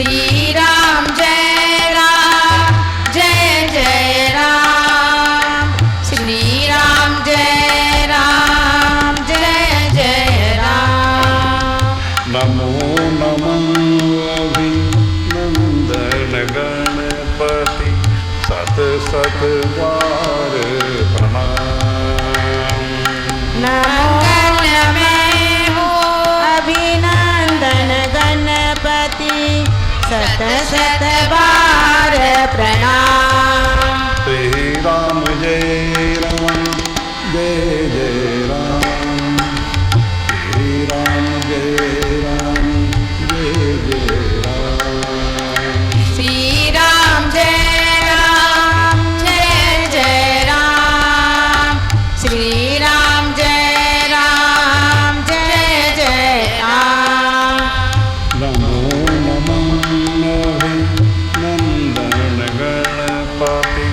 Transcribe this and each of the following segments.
श्री राम जय जय राम, श्री राम जय जय राम। नमो नमः अभिनंदन गणपति, सत सत बार प्रणाम। मंगल में हो अभिनंदन गणपति, सत सत बार प्रणाम। श्री राम जय राम, जय जय राम, श्री राम जय राम, जय जय राम। श्री राम जय जय राम, श्री राम जय जय राम। नमो नमः नंदन गणपति,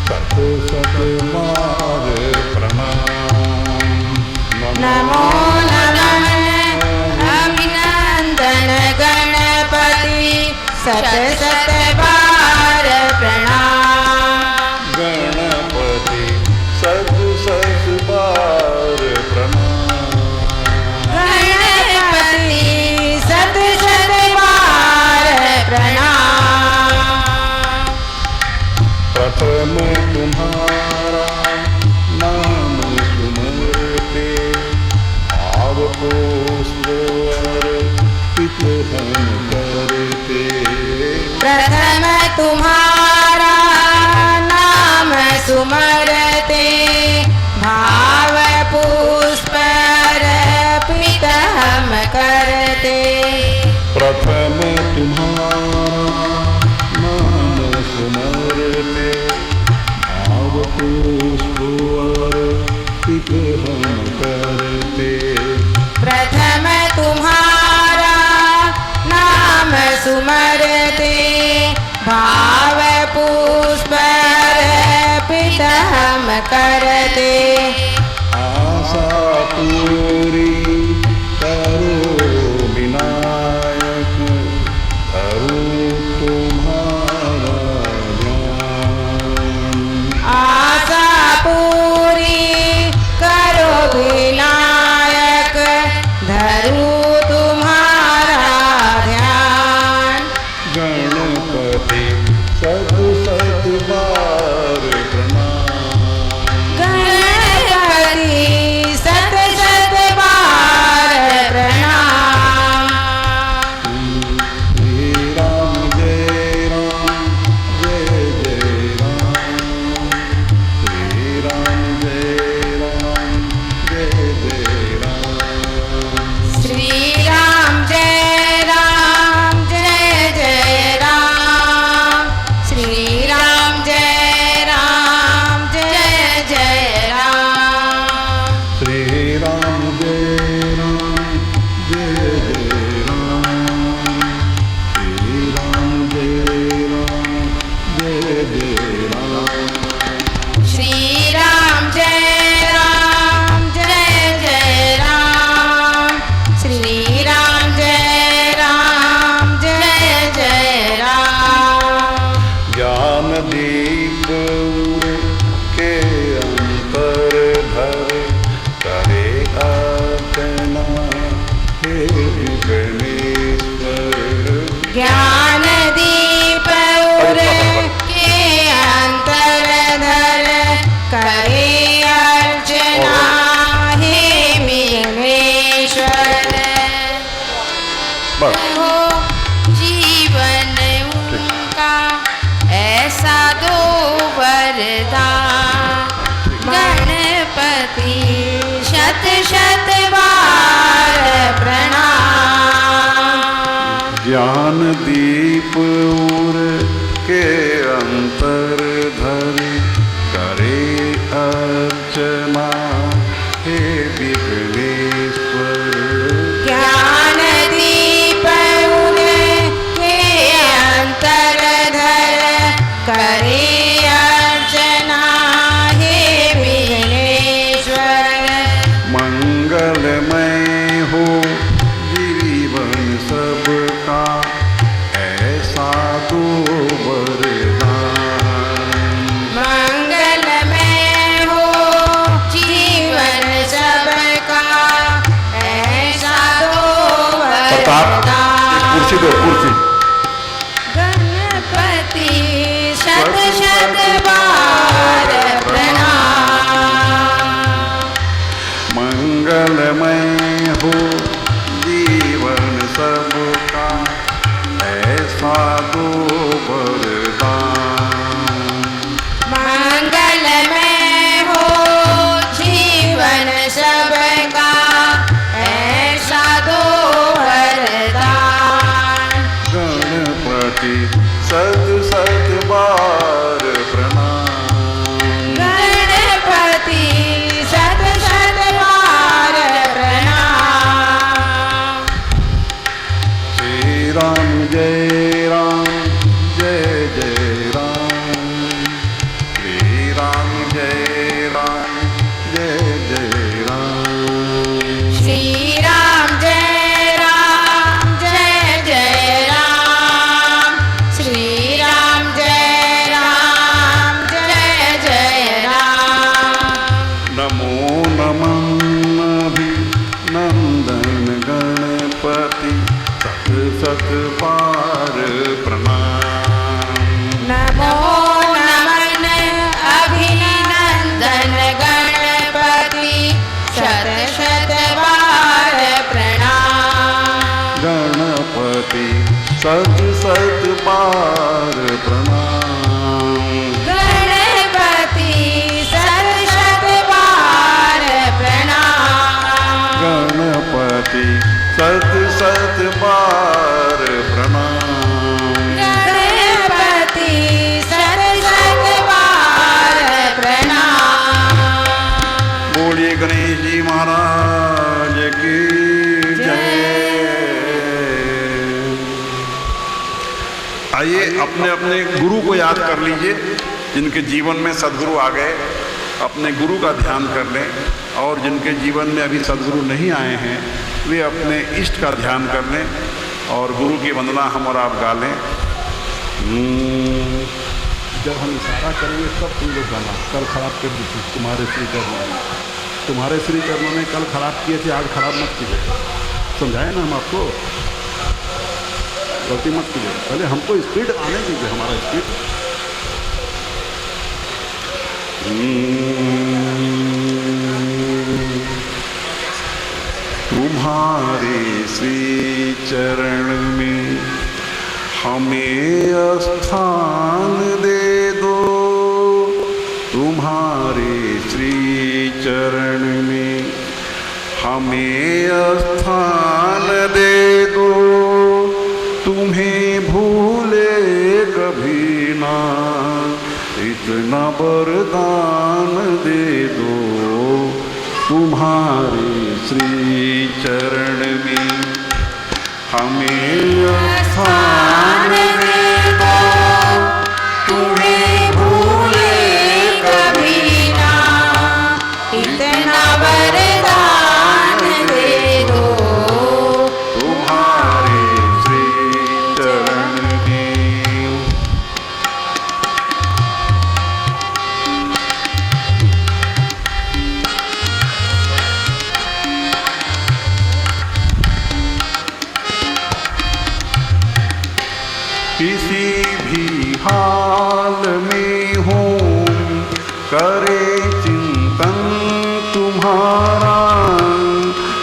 सत सत बार प्रणाम। नमो नमः अभिनंदन गणपति, सत सत बार प्रणाम। गणपति सत सत बार प्रणाम। गणपति सत सत बार प्रणाम। प्रथम तुम्हारा नाम सुमरते, भाव को स्वर पित हम करते। प्रथम तुम्हारा नाम सुमरते, भाव पुष्प अर्पित हम करते। प्रथम तुम्हारा नाम सुमरते, भाव पुष्प अर्पित हम करते। प्रथम तुम्हारा नाम सुमरते, भाव पुष्प अर्पित हम करते। आशा पूरी करो विनायक, करो तुम्हारा ध्यान। आशा पूरी करो विनायक, धरू तुम्हारा ध्यान। गणपति सत सत बार प्रणाम। गणपति सत सत बार प्रणाम। श्री राम जय राम, जय जय राम, श्री राम जय राम, जय जय राम। श्री राम जय जय राम, श्री राम जय जय राम। श्री राम जय राम, जय जय राम, श्री राम जय राम, जय जय राम। श्री राम जय जय राम, श्री राम जय जय राम। ज्ञान दीप के अंतर धर, करे अर्चना हे गणेश्वर। ज्ञान दीप उर के अंतर धर, करे अर्चना हे विघ्नेश्वर। हो जीवन उनका ऐसा दो वरदान, गणपति शत शत बार प्रणाम। ज्ञान दीप उर के अंतर धर, करे अर्चना हे विघ्नेश्वर। ज्ञान दीप उर के अंतर धर, करे अर्चना हे विघ्नेश्वर। मंगलमय हो जीवन सबका, ऐसा गणपति शत शत बार प्रणाम। मंगलमय हो जीवन सबका ऐसा दो वरदान। मंगलमय हो जीवन सबका ऐसा दो वरदान। गणपति सत सत बार प्रणाम। गणपति शत शत बार प्रणाम। श्री राम जय राम जय जय राम। श्री राम जय राम जय जय राम। श्री राम जय राम जय जय राम। श्री राम जय जय राम। नमो नमः अभिनंदन गणपति सत सत बार प्रणाम। नमो नमन अभिनंदन गणपति शत शत बार प्रणाम। गणपति सत सत बार प्रणाम। गणपति शत शत बार प्रणाम। गणपति सत सत बार प्रणाम। गणपति शत शत बार प्रणाम। बोलिए गणेश जी महाराज की जय। आइए अपने अपने गुरु को याद कर लीजिए, जिनके जीवन में सदगुरु आ गए अपने गुरु का ध्यान कर लें, और जिनके जीवन में अभी सदगुरु नहीं आए हैं वे अपने इष्ट का ध्यान कर लें और गुरु की वंदना हम और आप गा लें। जब हम इशारा करेंगे तब तुम लोग गाना। कल खराब कर दी थी तुम्हारे श्री चरणों ने, तुम्हारे श्री चरणों ने कल खराब किए थे, आज खराब मत कीजिए। समझाए ना हम आपको, गलती मत कीजिए। पहले हमको स्पीड आने दीजिए, हमारा स्पीड। तुम्हारे श्री चरण में हमें स्थान दे दो। तुम्हारे श्री चरण में हमें स्थान दे दो। तुम्हें भूले कभी ना इतना वरदान दे दो। तुम्हारे श्री चरण में हमें स्थान दे दो। तुम्हें भूले कभी ना इतना वरदान दे दो। तुम्हारे श्री चरण में किसी भी हाल में हो करे चिंतन तुम्हारा।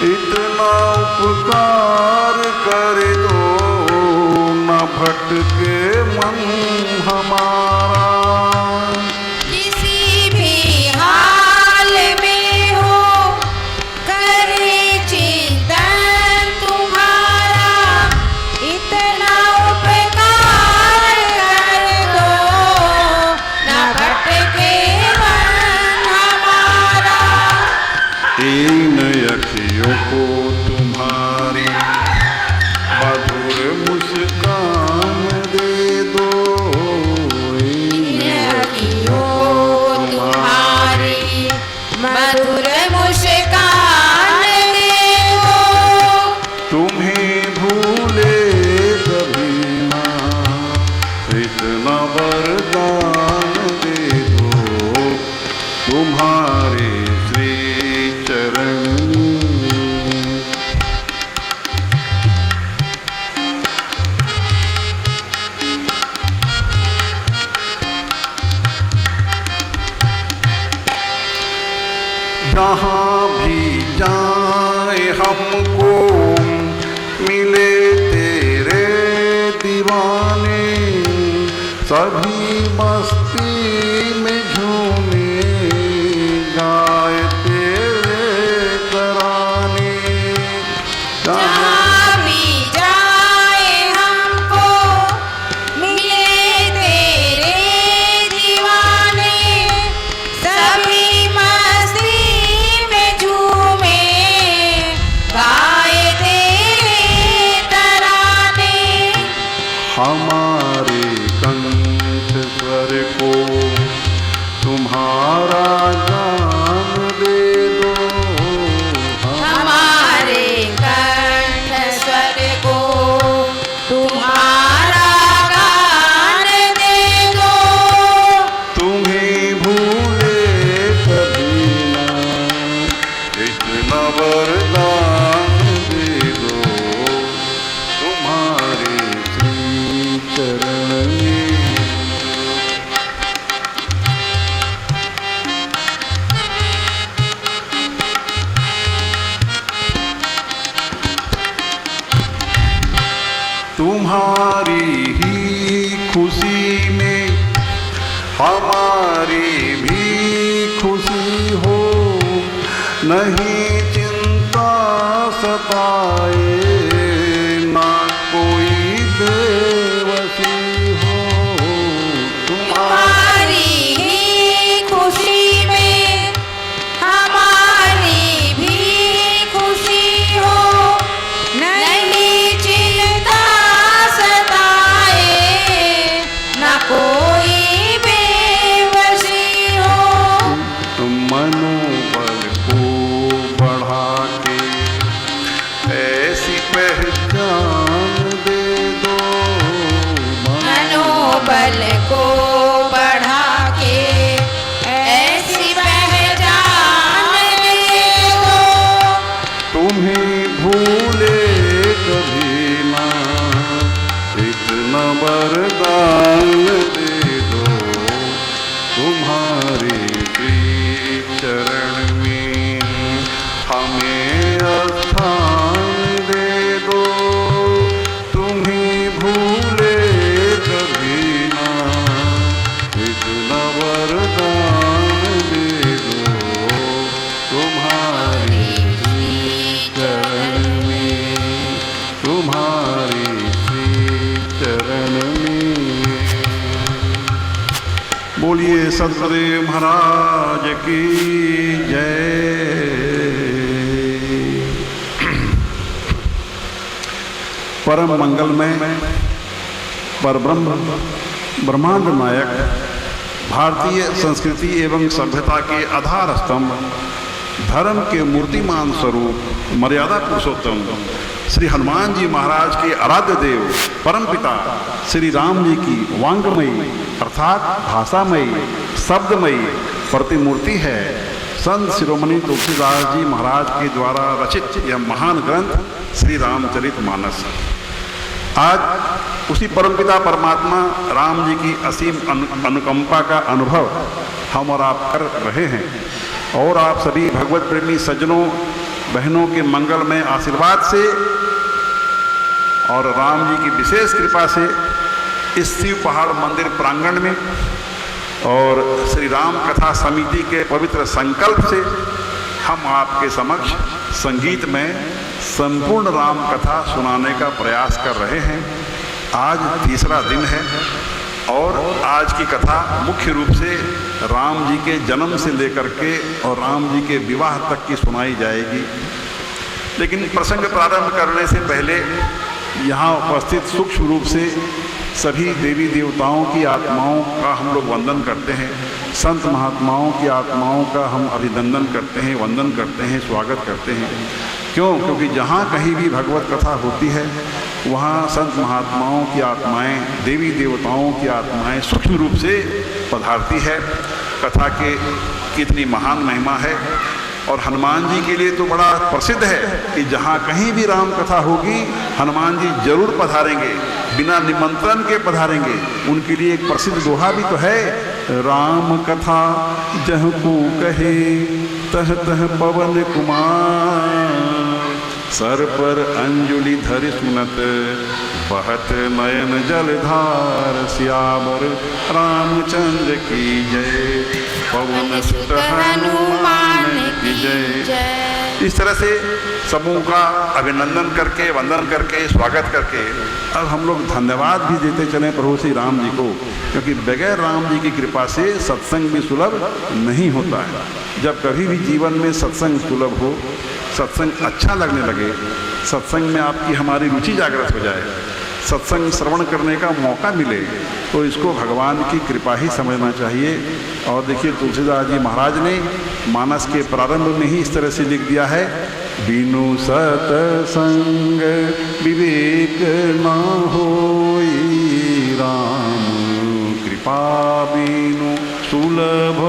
इतना उपकार कर दो न भटके मन हमारा। किसी भी हाल में हो करे चिंतन तुम्हारा। इतना उपकार कर दो न भटके मन हमारा। इन अखियों को तुम्हारी मधुर मुस्कान दे दो। इन अखियों तुम्हारी मधुर मुस्कान दे दो। तुम्हें भूले कभी ना इतना वरदान दे दो। तुम्हारे श्री चरण में जहाँ भी जाए हमको मिले तेरे दीवाने, सभी मस्ती में झूमे गाए तेरे तराने। जहाँ भी जाए हमको मिले तेरे दीवाने, सभी मस्ती में झूमे गाए तेरे तराने। हमारे कंठ स्वर को तुम्हारा गान दे दो, हमारे कंठ स्वर को तुम्हारा गान दे दो। तुम्हें भूले कभी ना इतना वरदान दे दो, तुम्हारे श्री चरण में। तुम्हारी ही खुशी में हमारी भी खुशी हो, नहीं चिंता सताए ना कोई बेवसी हो। तुम्हारी ही खुशी में हमारी भी खुशी हो, नहीं चिंता सताए ना कोई बेवसी हो। तुम मनोबल को बढ़ा के ऐसी पहचान दे दो, मनोबल को बढ़ा के ऐसी पहचान दे दो। तुम्हें भूले कभी ना इतना वरदान दे दो, तुम्हारे श्री चरण में हमें स्थान दे दो। तुम्हें भूले कभी ना इतना वरदान दे दो, तुम्हारे श्री चरण में, तुम्हारे श्री चरण में। बोलिए सतगुरुदेव महाराज की जय। परम मंगलमय परब्रह्म ब्रह्मांड नायक भारतीय संस्कृति एवं सभ्यता के आधार स्तंभ, धर्म के मूर्तिमान स्वरूप मर्यादा पुरुषोत्तम श्री हनुमान जी महाराज के आराध्य देव परमपिता श्री राम जी की वांगमयी अर्थात भाषामयी शब्दमयी प्रतिमूर्ति है संत शिरोमणि तुलसीदास जी महाराज के द्वारा रचित यह महान ग्रंथ श्री रामचरितमानस। आज उसी परमपिता परमात्मा राम जी की असीम अनुकंपा का अनुभव हम और आप कर रहे हैं, और आप सभी भगवत प्रेमी सज्जनों बहनों के मंगलमय आशीर्वाद से और राम जी की विशेष कृपा से इस शिव पहाड़ मंदिर प्रांगण में और श्री राम कथा समिति के पवित्र संकल्प से हम आपके समक्ष संगीत में संपूर्ण राम कथा सुनाने का प्रयास कर रहे हैं। आज तीसरा दिन है और आज की कथा मुख्य रूप से राम जी के जन्म से लेकर के और राम जी के विवाह तक की सुनाई जाएगी। लेकिन प्रसंग प्रारंभ करने से पहले यहाँ उपस्थित सूक्ष्म रूप से सभी देवी देवताओं की आत्माओं का हम लोग वंदन करते हैं, संत महात्माओं की आत्माओं का हम अभिनंदन करते हैं, वंदन करते हैं, स्वागत करते हैं। क्योंकि जहाँ कहीं भी भगवत कथा होती है वहाँ संत महात्माओं की आत्माएं, देवी देवताओं की आत्माएं सूक्ष्म रूप से पधारती है। कथा के कितनी महान महिमा है, और हनुमान जी के लिए तो बड़ा प्रसिद्ध है कि जहाँ कहीं भी राम कथा होगी हनुमान जी जरूर पधारेंगे, बिना निमंत्रण के पधारेंगे। उनके लिए एक प्रसिद्ध दोहा भी तो है, राम कथा जह को कहे तह तह पवन कुमार, सर पर अंजुलि धरि सुनत, बहत नयन जलधार, सियावर रामचंद्र की जय, पवन सुत हनुमान की जय। इस तरह से सबों का अभिनंदन करके, वंदन करके, स्वागत करके अब हम लोग धन्यवाद भी देते चलें प्रभु श्री राम जी को, क्योंकि बगैर राम जी की कृपा से सत्संग भी सुलभ नहीं होता है। जब कभी भी जीवन में सत्संग सुलभ हो, सत्संग अच्छा लगने लगे, सत्संग में आपकी हमारी रुचि जागृत हो जाए, सत्संग श्रवण करने का मौका मिले, तो इसको भगवान की कृपा ही समझना चाहिए। और देखिए तुलसीदास जी महाराज ने मानस के प्रारंभ में ही इस तरह से लिख दिया है, बिनु सत्संग विवेक न होई राम, कृपा बिनु सुलभ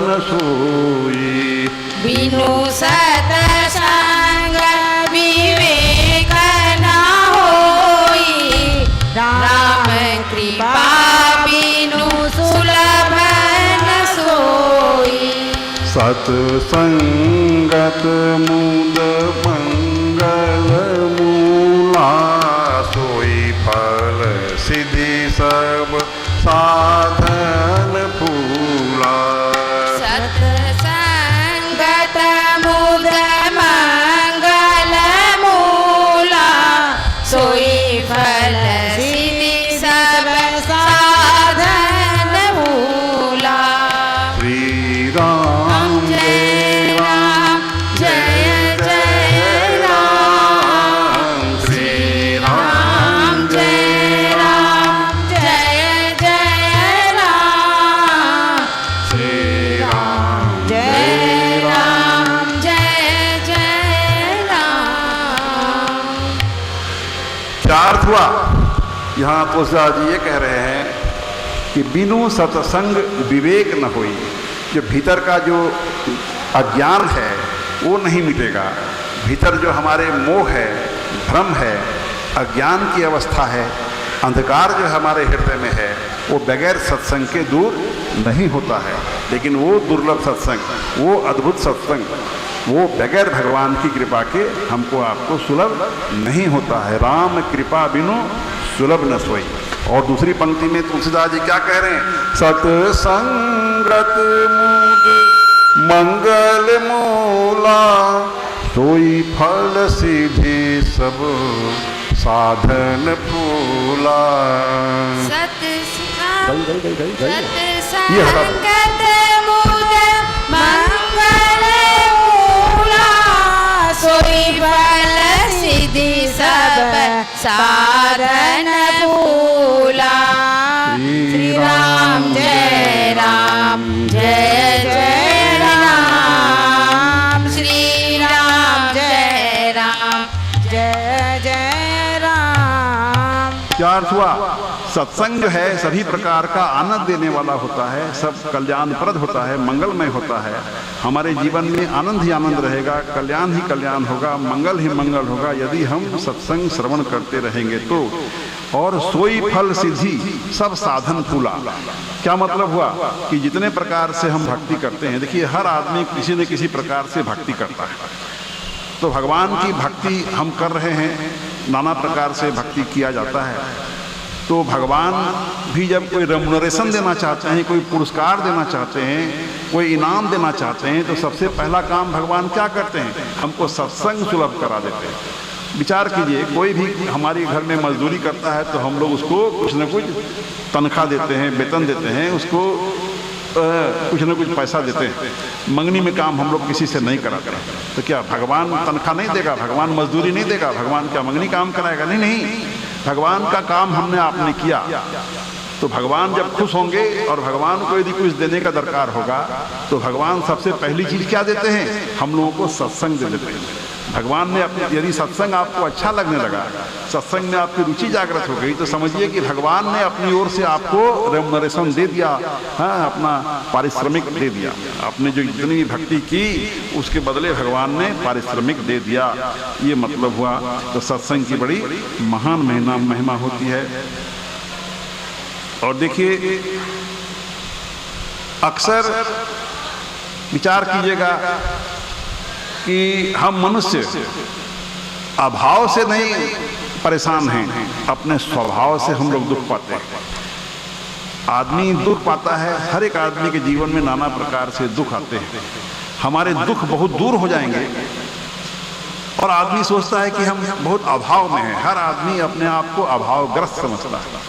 न सोई। बिनु सत्संग विवेक न होई राम, कृपा बिनु सुलभ न सोई। सत्संगत मूल मंगल मूला, सोई फल सिद्धि सब साधन फूला। सत्संगत मूल मंगल मूला, सोई फल सिद्धि सब साधन फूला। श्री राम जय राम, जय जय राम, श्री राम जय राम, जय जय राम, श्री राम जय राम, जय जय राम। क्या अर्थ हुआ? यहाँ तुलसीदास जी ये कह रहे हैं कि बिनु सत्संग विवेक न होई। जो भीतर का जो अज्ञान है वो नहीं मिटेगा, भीतर जो हमारे मोह है, भ्रम है, अज्ञान की अवस्था है, अंधकार जो हमारे हृदय में है, वो बगैर सत्संग के दूर नहीं होता है। लेकिन वो दुर्लभ सत्संग, वो अद्भुत सत्संग, वो बगैर भगवान की कृपा के हमको आपको सुलभ नहीं होता है। राम कृपा बिनु सुलभ न सोई। और दूसरी पंक्ति में तुलसीदास जी क्या कह रहे हैं? सत्संगत मूल मंगल मूला, सोई फल सिद्धि सब साधन फूला। सत्संगत मूल मंगल मूला, सोई फल सिद्धि सब साधन फूला। श्री राम जय राम, जय जय राम, श्री राम जय राम, जय जय राम। क्या अर्थ हुआ? सत्संग जो है सभी प्रकार का आनंद देने वाला होता है, सब कल्याणप्रद होता है, मंगलमय होता है। हमारे जीवन में आनंद ही आनंद रहेगा, कल्याण ही कल्याण होगा, मंगल ही मंगल होगा यदि हम सत्संग श्रवण करते रहेंगे तो। और सोई फल सिद्धि सब साधन फूला। क्या मतलब हुआ कि जितने प्रकार से हम भक्ति करते हैं, देखिए हर आदमी किसी न किसी प्रकार से भक्ति करता है। तो भगवान की भक्ति हम कर रहे हैं, नाना प्रकार से भक्ति किया जाता है। तो भगवान भी जब कोई रेम्युनरेशन देना चाहते हैं, कोई पुरस्कार देना चाहते हैं, कोई इनाम देना चाहते हैं, तो सबसे पहला काम भगवान क्या करते हैं? हमको सत्संग सुलभ करा देते हैं। विचार कीजिए, कोई भी हमारे घर में मजदूरी करता है तो हम लोग उसको कुछ न कुछ तनख्वाह देते हैं, वेतन देते हैं, उसको कुछ न कुछ पैसा देते हैं। मंगनी में काम हम लोग किसी से नहीं कराते। तो क्या भगवान तनख्वाह नहीं देगा? भगवान मजदूरी नहीं देगा? भगवान क्या मंगनी काम कराएगा? नहीं नहीं, भगवान का काम हमने आपने किया तो भगवान जब खुश होंगे और भगवान को यदि कुछ देने का दरकार होगा तो भगवान सबसे पहली चीज क्या देते हैं? हम लोगों को सत्संग दे देते हैं। भगवान ने अपने, यदि सत्संग आपको अच्छा लगने लगा, सत्संग में आपकी रुचि जागृत हो गई, तो समझिए कि भगवान ने अपनी ओर से आपको रेम्युनरेशन दे दिया, हाँ, अपना पारिश्रमिक दे दिया। आपने जो जितनी भी भक्ति की उसके बदले भगवान ने पारिश्रमिक दे दिया। ये मतलब हुआ। तो सत्संग की बड़ी महान महिमा होती है। और देखिए, अक्सर विचार कीजिएगा कि हम मनुष्य अभाव से नहीं परेशान हैं, अपने स्वभाव से हम लोग दुख पाते हैं। आदमी दुख पाता है, हर एक आदमी के जीवन में नाना प्रकार से दुख आते हैं। हमारे दुख बहुत दूर हो जाएंगे और आदमी सोचता है कि हम बहुत अभाव में हैं। हर आदमी अपने आप को अभावग्रस्त समझता है।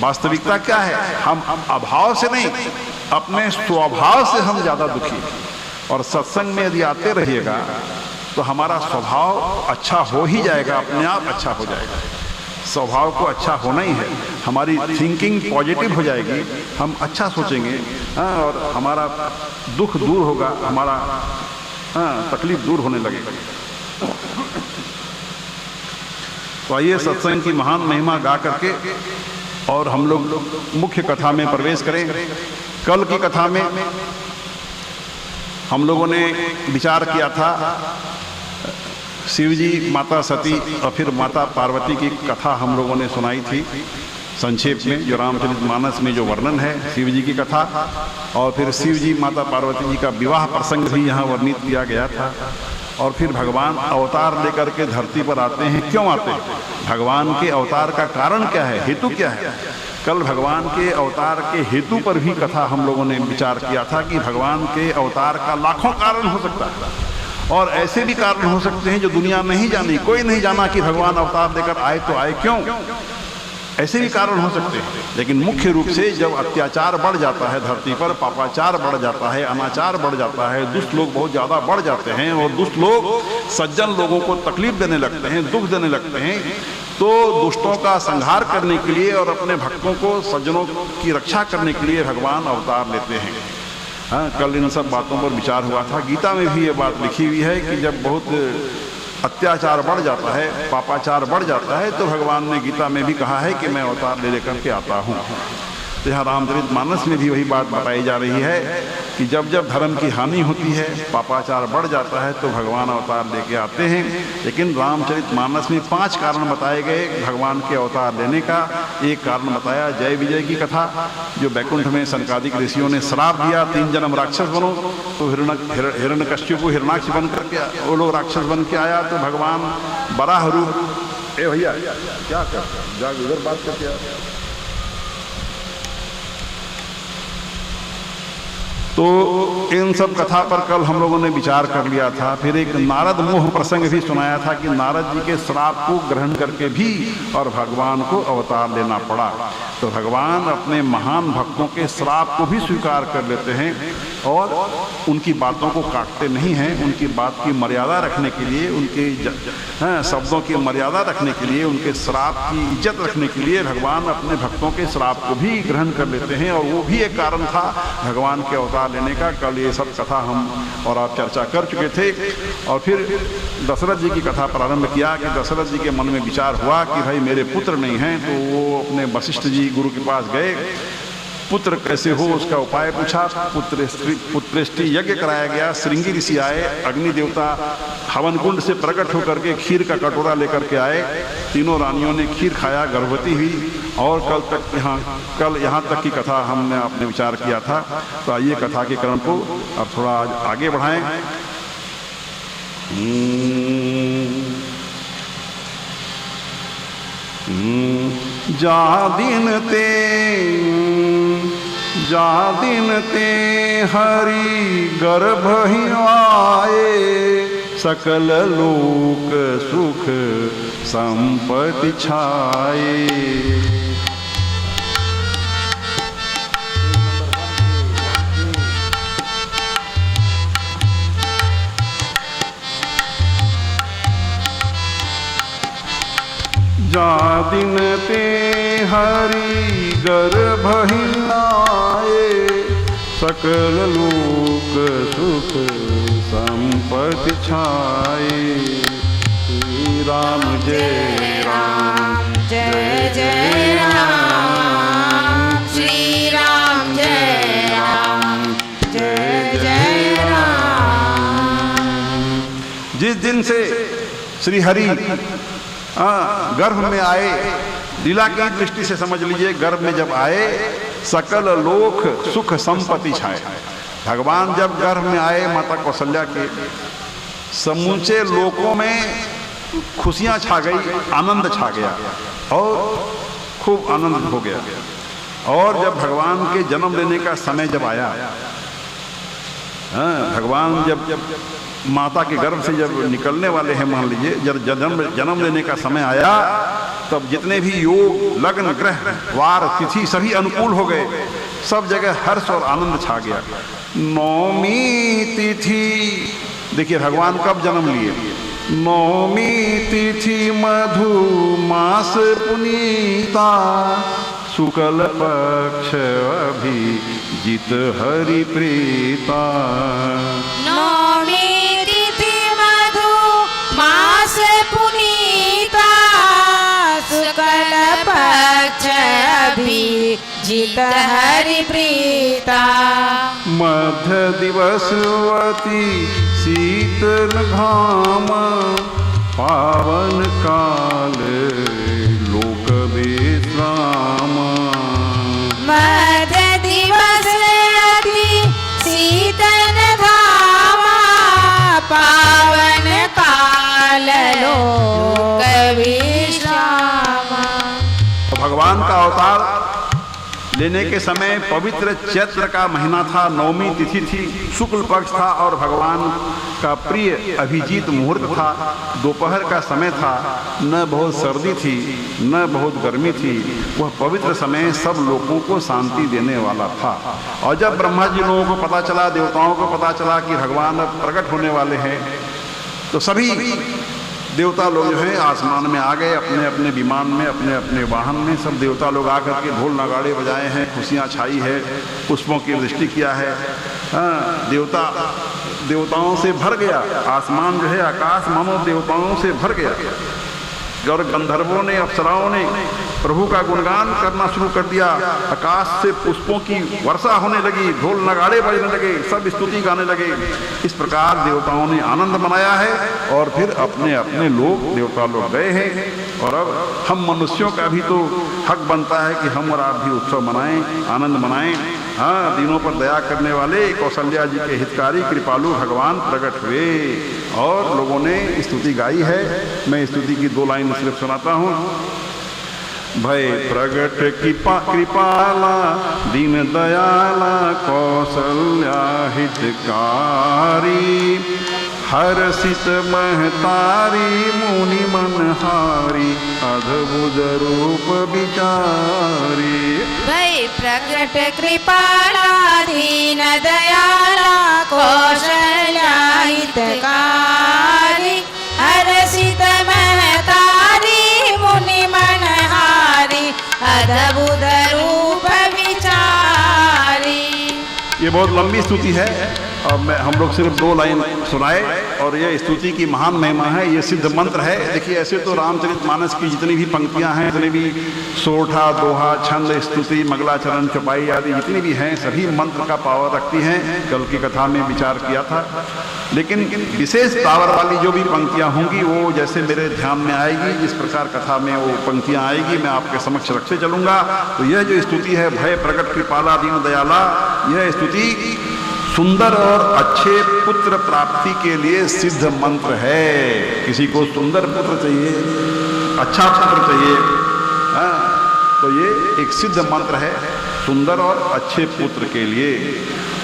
वास्तविकता क्या है? हम अभाव से नहीं, अपने स्वभाव से हम ज्यादा दुखी हैं। और सत्संग में यदि आते रहिएगा तो हमारा स्वभाव अच्छा हो ही जाएगा, अपने आप अच्छा हो जाएगा। स्वभाव को अच्छा होना ही है, हमारी थिंकिंग पॉजिटिव हो जाएगी, हम अच्छा सोचेंगे, और हमारा दुख दूर होगा, हमारा तकलीफ दूर होने लगेगी। तो आइए सत्संग की महान महिमा गा करके और हम लोग मुख्य कथा में प्रवेश करें। कल की कथा में हम लोगों ने विचार किया था शिव जी, माता सती और फिर माता पार्वती की कथा हम लोगों ने सुनाई थी संक्षेप में, जो रामचरितमानस में जो वर्णन है शिव जी की कथा। और फिर शिव जी माता पार्वती जी का विवाह प्रसंग भी यहाँ वर्णित किया गया था। और फिर भगवान अवतार लेकर के धरती पर आते हैं। क्यों आते हैं? भगवान के अवतार का कारण क्या है, हेतु क्या है? कल भगवान के अवतार के हेतु पर भी कथा हम लोगों ने विचार किया था कि भगवान के अवतार का लाखों कारण हो सकता है और ऐसे भी कारण हो सकते हैं जो दुनिया नहीं जानी, कोई नहीं जाना कि भगवान अवतार लेकर आए तो आए क्यों, ऐसे भी कारण हो सकते हैं। लेकिन मुख्य रूप से जब अत्याचार बढ़ जाता है धरती पर, पापाचार बढ़ जाता है, अनाचार बढ़ जाता है, दुष्ट लोग बहुत ज़्यादा बढ़ जाते हैं और दुष्ट लोग सज्जन लोगों को तकलीफ देने लगते हैं, दुख देने लगते हैं, तो दुष्टों का संहार करने के लिए और अपने भक्तों को, सज्जनों की रक्षा करने के लिए भगवान अवतार लेते हैं। हाँ, कल इन सब बातों पर विचार हुआ था। गीता में भी ये बात लिखी हुई है कि जब बहुत अत्याचार बढ़ जाता है, पापाचार बढ़ जाता है, तो भगवान ने गीता में भी कहा है कि मैं अवतार ले लेकर के आता हूँ। तो यहाँ रामचरितमानस में भी वही बात बताई जा रही है कि जब जब धर्म की हानि होती है, पापाचार बढ़ जाता है, तो भगवान अवतार लेके आते हैं। लेकिन रामचरितमानस में 5 कारण बताए गए भगवान के अवतार लेने का। एक कारण बताया जय विजय की कथा, जो बैकुंठ में सनकादिक ऋषियों ने श्राप दिया 3 जन्म राक्षस बनो, तो हिरण्यकश्यप को हिरणाक्ष बन करके वो लोग राक्षस बन के आया, तो भगवान बराह रूप, ए भैया क्या कर जा उधर बात करके तो इन सब कथा पर कल हम लोगों ने विचार कर लिया था। फिर एक नारद मोह प्रसंग भी सुनाया था कि नारद जी के श्राप को ग्रहण करके भी और भगवान को अवतार लेना पड़ा। तो भगवान अपने महान भक्तों के श्राप को भी स्वीकार कर लेते हैं और उनकी बातों को काटते नहीं हैं। उनकी बात की मर्यादा रखने के लिए, उनके शब्दों की मर्यादा रखने के लिए, उनके श्राप की इज्जत रखने के लिए भगवान अपने भक्तों के श्राप को भी ग्रहण कर लेते हैं। और वो भी एक कारण था भगवान के अवतार लेने का। कल ये सब कथा हम और आप चर्चा कर चुके थे। और फिर दशरथ जी की कथा प्रारंभ किया कि दशरथ जी के मन में विचार हुआ कि भाई मेरे पुत्र नहीं हैं, तो वो अपने वशिष्ठ जी गुरु के पास गए। पुत्र कैसे हो उसका उपाय पूछा। पुत्रेष्टि यज्ञ कराया गया। श्रृंगी ऋषि आए, अग्नि देवता हवन कुंड से प्रकट होकर के खीर का कटोरा लेकर के आए। तीनों रानियों ने खीर खाया, गर्भवती हुई। और कल यहाँ तक की कथा हमने आपने विचार किया था। तो आइए कथा के क्रम को अब थोड़ा आगे बढ़ाएं। जा दिन ते हरि गर्भ ही आए, सकल लोक सुख संपत्ति छाए। जा दिन ते हरि गर्भ ही आए, सकल लोक सुख संपत्ति छाए। श्री राम जय राम जय जय राम, श्री राम जय राम जय जय राम। जिस दिन से श्री हरि गर्भ में आए, लीला की दृष्टि से समझ लीजिए, गर्भ में जब आए सकल लोक सुख संपत्ति छाए। भगवान जब गर्भ में आए माता कौशल्या के, समूचे लोकों में खुशियां छा गई, आनंद छा गया और खूब आनंद हो गया। और जब भगवान के जन्म लेने का समय जब आया, भगवान जब माता के गर्भ से जब निकलने वाले हैं, मान लीजिए जब जन्म लेने का समय आया, तब जितने भी योग, लग्न, ग्रह, वार, तिथि सभी अनुकूल हो गए, सब जगह हर्ष और आनंद छा गया। नौमी तिथि, देखिए भगवान कब जन्म लिए, नौमी तिथि मधु मास पुनीता, शुक्ल पक्ष अभिजित हरि प्रीता। नौमी तिथि मधु मास पुनीता, शुक्ल पक्ष अभिजित हरि प्रीता। मध्य दिवसवती शीतल घाम, पावन काल लोक विश्राम। मध्य दिवस अति शीतल धाम, पावन काल लोक विश्राम। भगवान का अवतार लेने के समय पवित्र चैत्र का महीना था, नौमी तिथि थी, शुक्ल पक्ष था और भगवान का प्रिय अभिजीत मुहूर्त था। दोपहर का समय था, न बहुत सर्दी थी न बहुत गर्मी थी, वह पवित्र समय सब लोगों को शांति देने वाला था। और जब ब्रह्मा जी लोगों को पता चला, देवताओं को पता चला कि भगवान अब प्रकट होने वाले हैं, तो सभी देवता लोग जो हैं आसमान में आ गए, अपने अपने विमान में, अपने अपने वाहन में। सब देवता लोग आकर के ढोल नगाड़े बजाए हैं, खुशियाँ छाई है, पुष्पों की वृष्टि किया है। देवताओं से भर गया आसमान, जो है आकाश मानो देवताओं से भर गया। और गंधर्वों ने, अप्सराओं ने प्रभु का गुणगान करना शुरू कर दिया। आकाश से पुष्पों की वर्षा होने लगी, ढोल नगाड़े बजने लगे, सब स्तुति गाने लगे। इस प्रकार देवताओं ने आनंद मनाया है और फिर अपने अपने लोग, देवता लोग गए हैं। और अब हम मनुष्यों का भी तो हक बनता है कि हम और आप भी उत्सव मनाएं, आनंद मनाएं। हाँ, दीनों पर दया करने वाले कौशल्या जी के हितकारी कृपालु भगवान प्रकट हुए और लोगों ने स्तुति गाई है। मैं स्तुति की 2 लाइन सिर्फ सुनाता हूँ। भय प्रगट कृपाला दीन दयाला कौशल्या हितकारी, हर्षित महतारी मुनि मनहारी, अद्भुत रूप विचारी। भय प्रगट कृपाला दीन दयाला कौशल्या हितकारी, हर्षित महतारी मुनि मनहारी, अद्भुत रूप विचारी। ये बहुत लंबी स्तुति है और हम लोग सिर्फ 2 लाइन सुनाए और ये स्तुति की महान महिमा है, ये सिद्ध मंत्र है। देखिए ऐसे तो रामचरितमानस की जितनी भी पंक्तियां हैं, जितनी भी सोठा, दोहा, छंद, स्तुति, मंगलाचरण, चौपाई आदि जितनी भी हैं, सभी मंत्र का पावर रखती हैं। कल की कथा में विचार किया था, लेकिन विशेष पावर वाली जो भी पंक्तियां होंगी वो जैसे मेरे ध्यान में आएगी, जिस प्रकार कथा में वो पंक्तियां आएगी मैं आपके समक्ष रखते चलूंगा। तो यह जो स्तुति है, भय प्रगट कृपाला दीन दयाला, यह स्तुति सुंदर और अच्छे पुत्र प्राप्ति के लिए सिद्ध मंत्र है। किसी को सुंदर पुत्र चाहिए, अच्छा पुत्र चाहिए, तो ये एक सिद्ध मंत्र है, सुंदर और अच्छे पुत्र के लिए।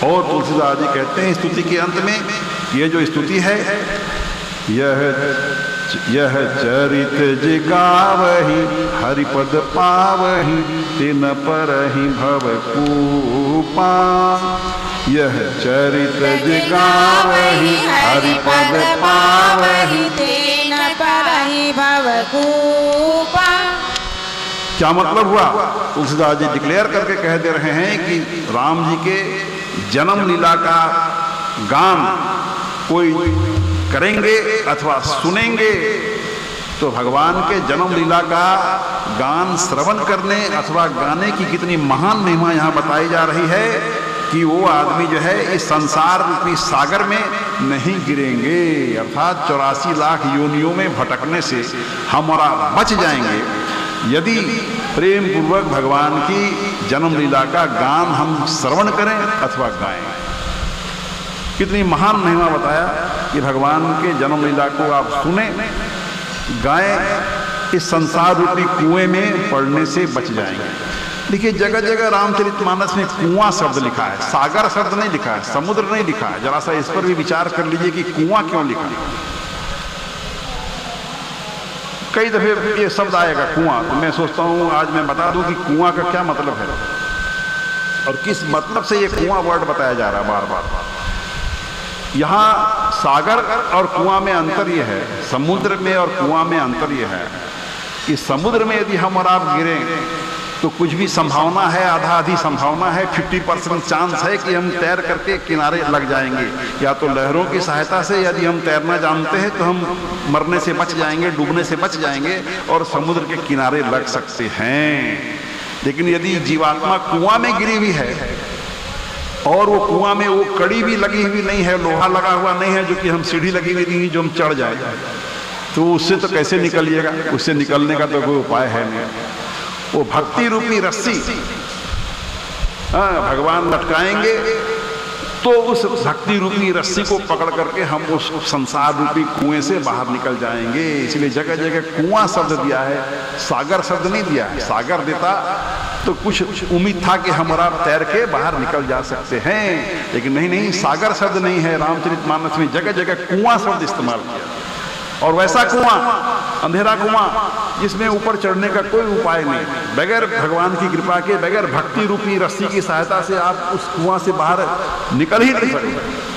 और तुलसीदास जी कहते हैं स्तुति के अंत में, ये जो स्तुति है, यह चरित जिगावहि हरिपद पावहि, तिन परहि भव कूपा। यह चरित जिगावहि हरिपद पावहि, तिन परहि भव कूपा। क्या मतलब हुआ? तुलसीदास जी डिक्लेयर करके कह दे रहे हैं कि राम जी के जन्म लीला का गान कोई करेंगे अथवा सुनेंगे तो भगवान के जन्म लीला का गान श्रवण करने अथवा गाने की कितनी महान महिमा यहाँ बताई जा रही है कि वो आदमी जो है इस संसार रूपी सागर में नहीं गिरेंगे, अर्थात 84 लाख योनियों में भटकने से हम और आप बच जाएंगे यदि प्रेम पूर्वक भगवान की जन्म लीला का गान हम श्रवण करें अथवा गाएं। कितनी महान महिमा बताया कि भगवान के जन्म लीला को आप सुने, गाएं, इस संसार रूपी कुएं में पड़ने से बच जाएंगे। देखिए जगह जगह रामचरितमानस में कुआं शब्द लिखा है, सागर शब्द नहीं लिखा है, समुद्र नहीं लिखा है। जरा सा इस पर भी विचार कर लीजिए कि कुआं क्यों लिखा है। कई दफे ये शब्द आएगा कुआं, तो मैं सोचता हूं आज मैं बता दूं कि कुआं का क्या मतलब है और किस मतलब से ये कुआं वर्ड बताया जा रहा है बार बार। यहां सागर और कुआं में अंतर यह है, समुद्र में और कुआं में अंतर यह है कि समुद्र में यदि हम और आप गिरें तो कुछ भी संभावना है, आधा आधी संभावना है, 50% चांस है कि हम तैर करके किनारे लग जाएंगे। या तो लहरों की सहायता से यदि हम तैरना जानते हैं तो हम मरने से बच जाएंगे, डूबने से बच जाएंगे और समुद्र के किनारे लग सकते हैं। लेकिन यदि जीवात्मा कुआं में गिरी हुई है और वो कुआं में वो कड़ी भी लगी हुई नहीं है, लोहा लगा हुआ नहीं है जो कि हम सीढ़ी लगी हुई नहीं जो हम चढ़ जाए, तो उससे तो कैसे निकलिएगा? उससे निकलने का तो कोई उपाय है नहीं। वो भक्ति रूपी रस्सी भगवान लटकाएंगे तो उस भक्ति रूपी रस्सी को पकड़ करके हम उस संसार रूपी कुएं से बाहर निकल जाएंगे। इसलिए जगह जगह कुआं शब्द दिया है, सागर शब्द नहीं दिया है। सागर देता तो कुछ उम्मीद था कि हम और आप तैर के बाहर निकल जा सकते हैं, लेकिन नहीं, सागर शब्द नहीं है। रामचरितमानस में जगह जगह कुआं शब्द इस्तेमाल किया, और वैसा कुआं, अंधेरा कुआं जिसमें ऊपर चढ़ने का कोई उपाय नहीं, बगैर भगवान की कृपा के, बगैर भक्ति रूपी रस्सी की सहायता से आप उस कुआं से बाहर निकल ही नहीं सकते।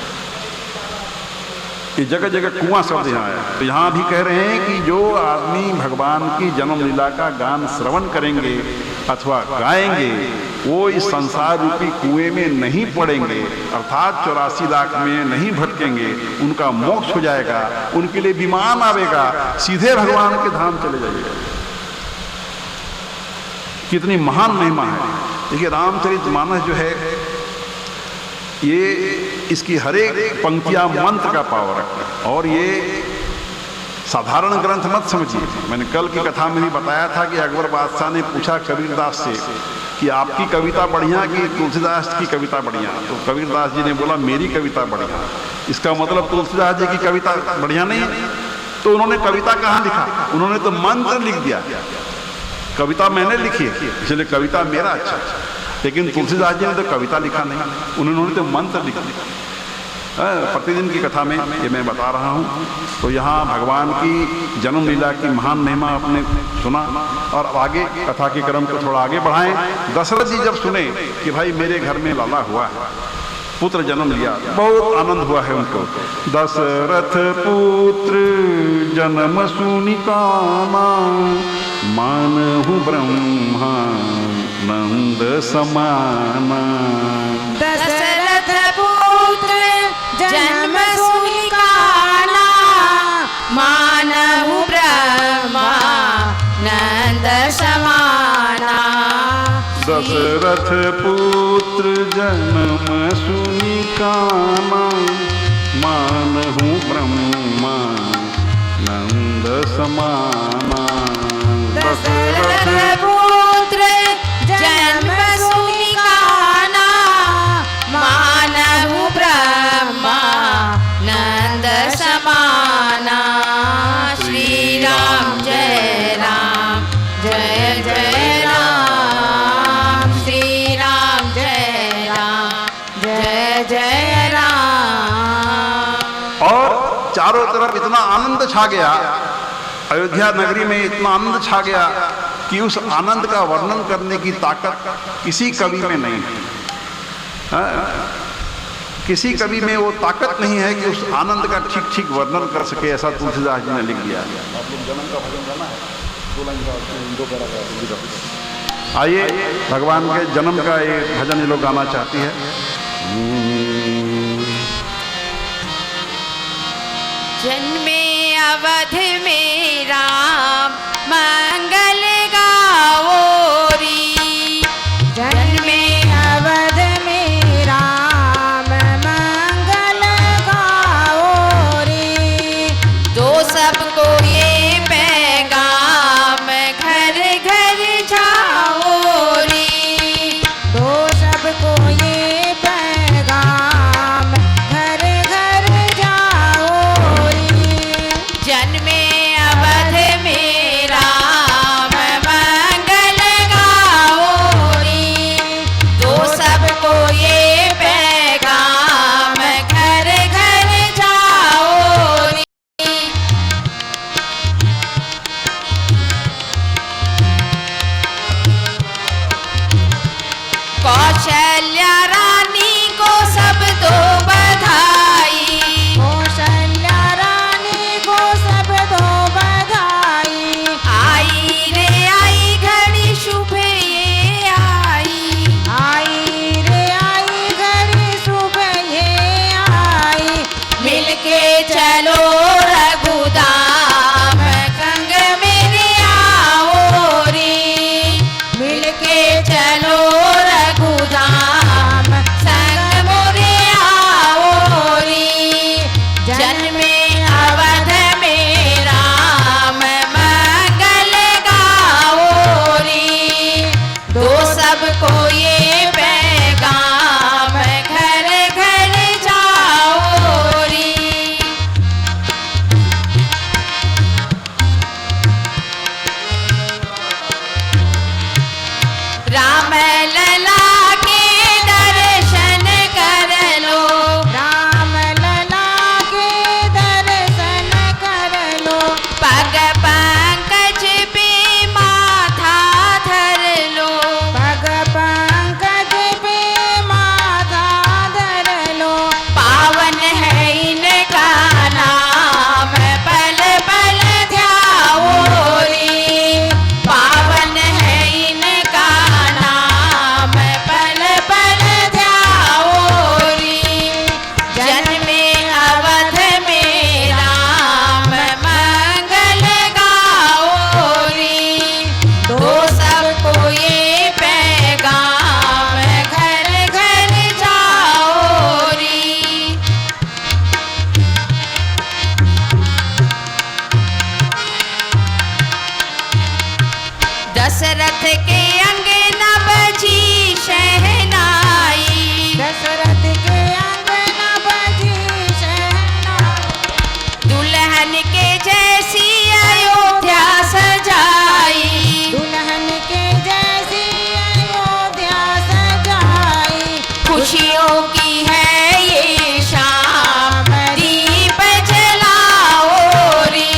ये जगह जगह कुआं शब्द यहाँ है। तो यहाँ भी कह रहे हैं कि जो आदमी भगवान की जन्म लीला का गान श्रवण करेंगे अथवा गाएंगे वो इस संसार रूपी कुएं में नहीं पड़ेंगे, अर्थात 84 लाख में नहीं भटकेंगे, उनका मोक्ष हो जाएगा, उनके लिए विमान आवेगा, सीधे भगवान के धाम चले जाइएगा। कितनी महान महिमा है। देखिए रामचरितमानस जो है ये इसकी हर एक पंक्तियां मंत्र का पावर रखती है, और ये साधारण ग्रंथ मत समझिए। मैंने कल की कथा में भी बताया था कि अकबर बादशाह ने पूछा कबीरदास से कि आपकी कविता बढ़िया कि तुलसीदास की कविता बढ़िया? तो कबीरदास जी ने बोला मेरी कविता बढ़िया। इसका मतलब तुलसीदास जी की कविता बढ़िया नहीं है। तो उन्होंने कविता कहाँ लिखा? उन्होंने तो मंत्र लिख दिया। कविता मैंने लिखी है इसलिए कविता मेरा अच्छा, लेकिन तुलसीदास जी ने तो कविता लिखा नहीं, उन्होंने तो मंत्र लिखा। प्रतिदिन की कथा में ये मैं बता रहा हूँ। तो यहाँ भगवान की जन्म लीला की महान महिमा आपने सुना, और आगे कथा के क्रम को थोड़ा आगे बढ़ाएं। दशरथ जी जब सुने कि भाई मेरे घर में लाला हुआ है, पुत्र जन्म लिया, बहुत आनंद हुआ है उनको। दशरथ पुत्र जन्म सुनि काना, मानहु ब्रह्मा नंद समाना। दशरथ पुत्र जन्म सुनि काना, मानहु ब्रह्मा नंद समाना। दशरथ पुत्र जन्म सुनि काना, मानहु ब्रह्मा नंद समाना। दशरथ पुत्र जन्म सुनि काना, मानहु ब्रह्मा नंद समाना। श्री राम जय राम, जय जय राम। श्री राम जय राम, जय जय राम। और चारों तरफ इतना आनंद छा गया, अयोध्या नगरी में इतना आनंद छा गया कि उस आनंद का वर्णन करने की ताकत किसी कवि में नहीं है। किसी कवि में वो ताकत नहीं है कि उस आनंद का ठीक ठीक वर्णन कर सके, ऐसा तुलसीदास जी ने लिख दिया। आप लोग जन्म का भजन गाना है, 2 लाइन का 2 पैरा का। आइए भगवान के जन्म का ये भजन ये लोग गाना चाहती है। जन्मे अवध में राम मंगल गाओ री। जन्मे अवध में राम मंगल गाओ री। तो सबको ये पैगाम घर घर जाओ री। तो सबको ये पैगाम घर कौशल्या रानी को सब दो बधाई, कौशल्या रानी को सब दो बधाई। आई रे आई घड़ी शुभ ये आई, आई रे आई घड़ी शुभ ये आई। मिलके चलो रघुधाम संग मेरे आओ रे, मिलके चलो रघुधाम संग मोरे आओ रे। जन्मे अवध में राम मंगल गाओ रे, दो सबको ये पैगाम घर घर जाओ रे। राम लला के दर्शन कर लो, राम लला के दर्शन कर लो। पग पंकज पे माथा धर लो, पग पंकज पे माथा धर लो। पावन है इनका नाम पल पल ध्याओ रे, पावन है इनका नाम पल पल ध्याओ रे। जन्मे अवध में राम मंगल गाओ रे, दो सबको ये पैगाम घर घर जाओ रे। दशरथ के अंगना बजी शहनाई, दशरथ के अंगना बजी शहनाई। दुल्हन के जैसी अयोध्या सजाई, दुल्हन के जैसी अयोध्या सजाई। खुशियों की है ये शाम दीप जलाओ रे,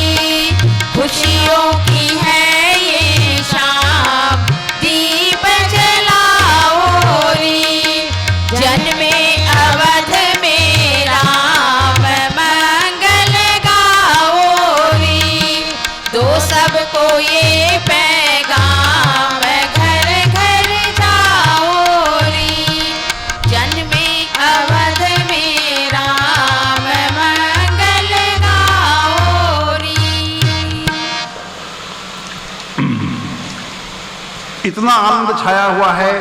खुशियों की है ये शाम दीप जलाओ रे। जन्मे अवध में राम मंगल गाओ रे, दो सबको ये पैगाम घर घर जाओ रे। जन्मे अवध में राम मंगल गाओ रे। इतना आनंद छाया हुआ है,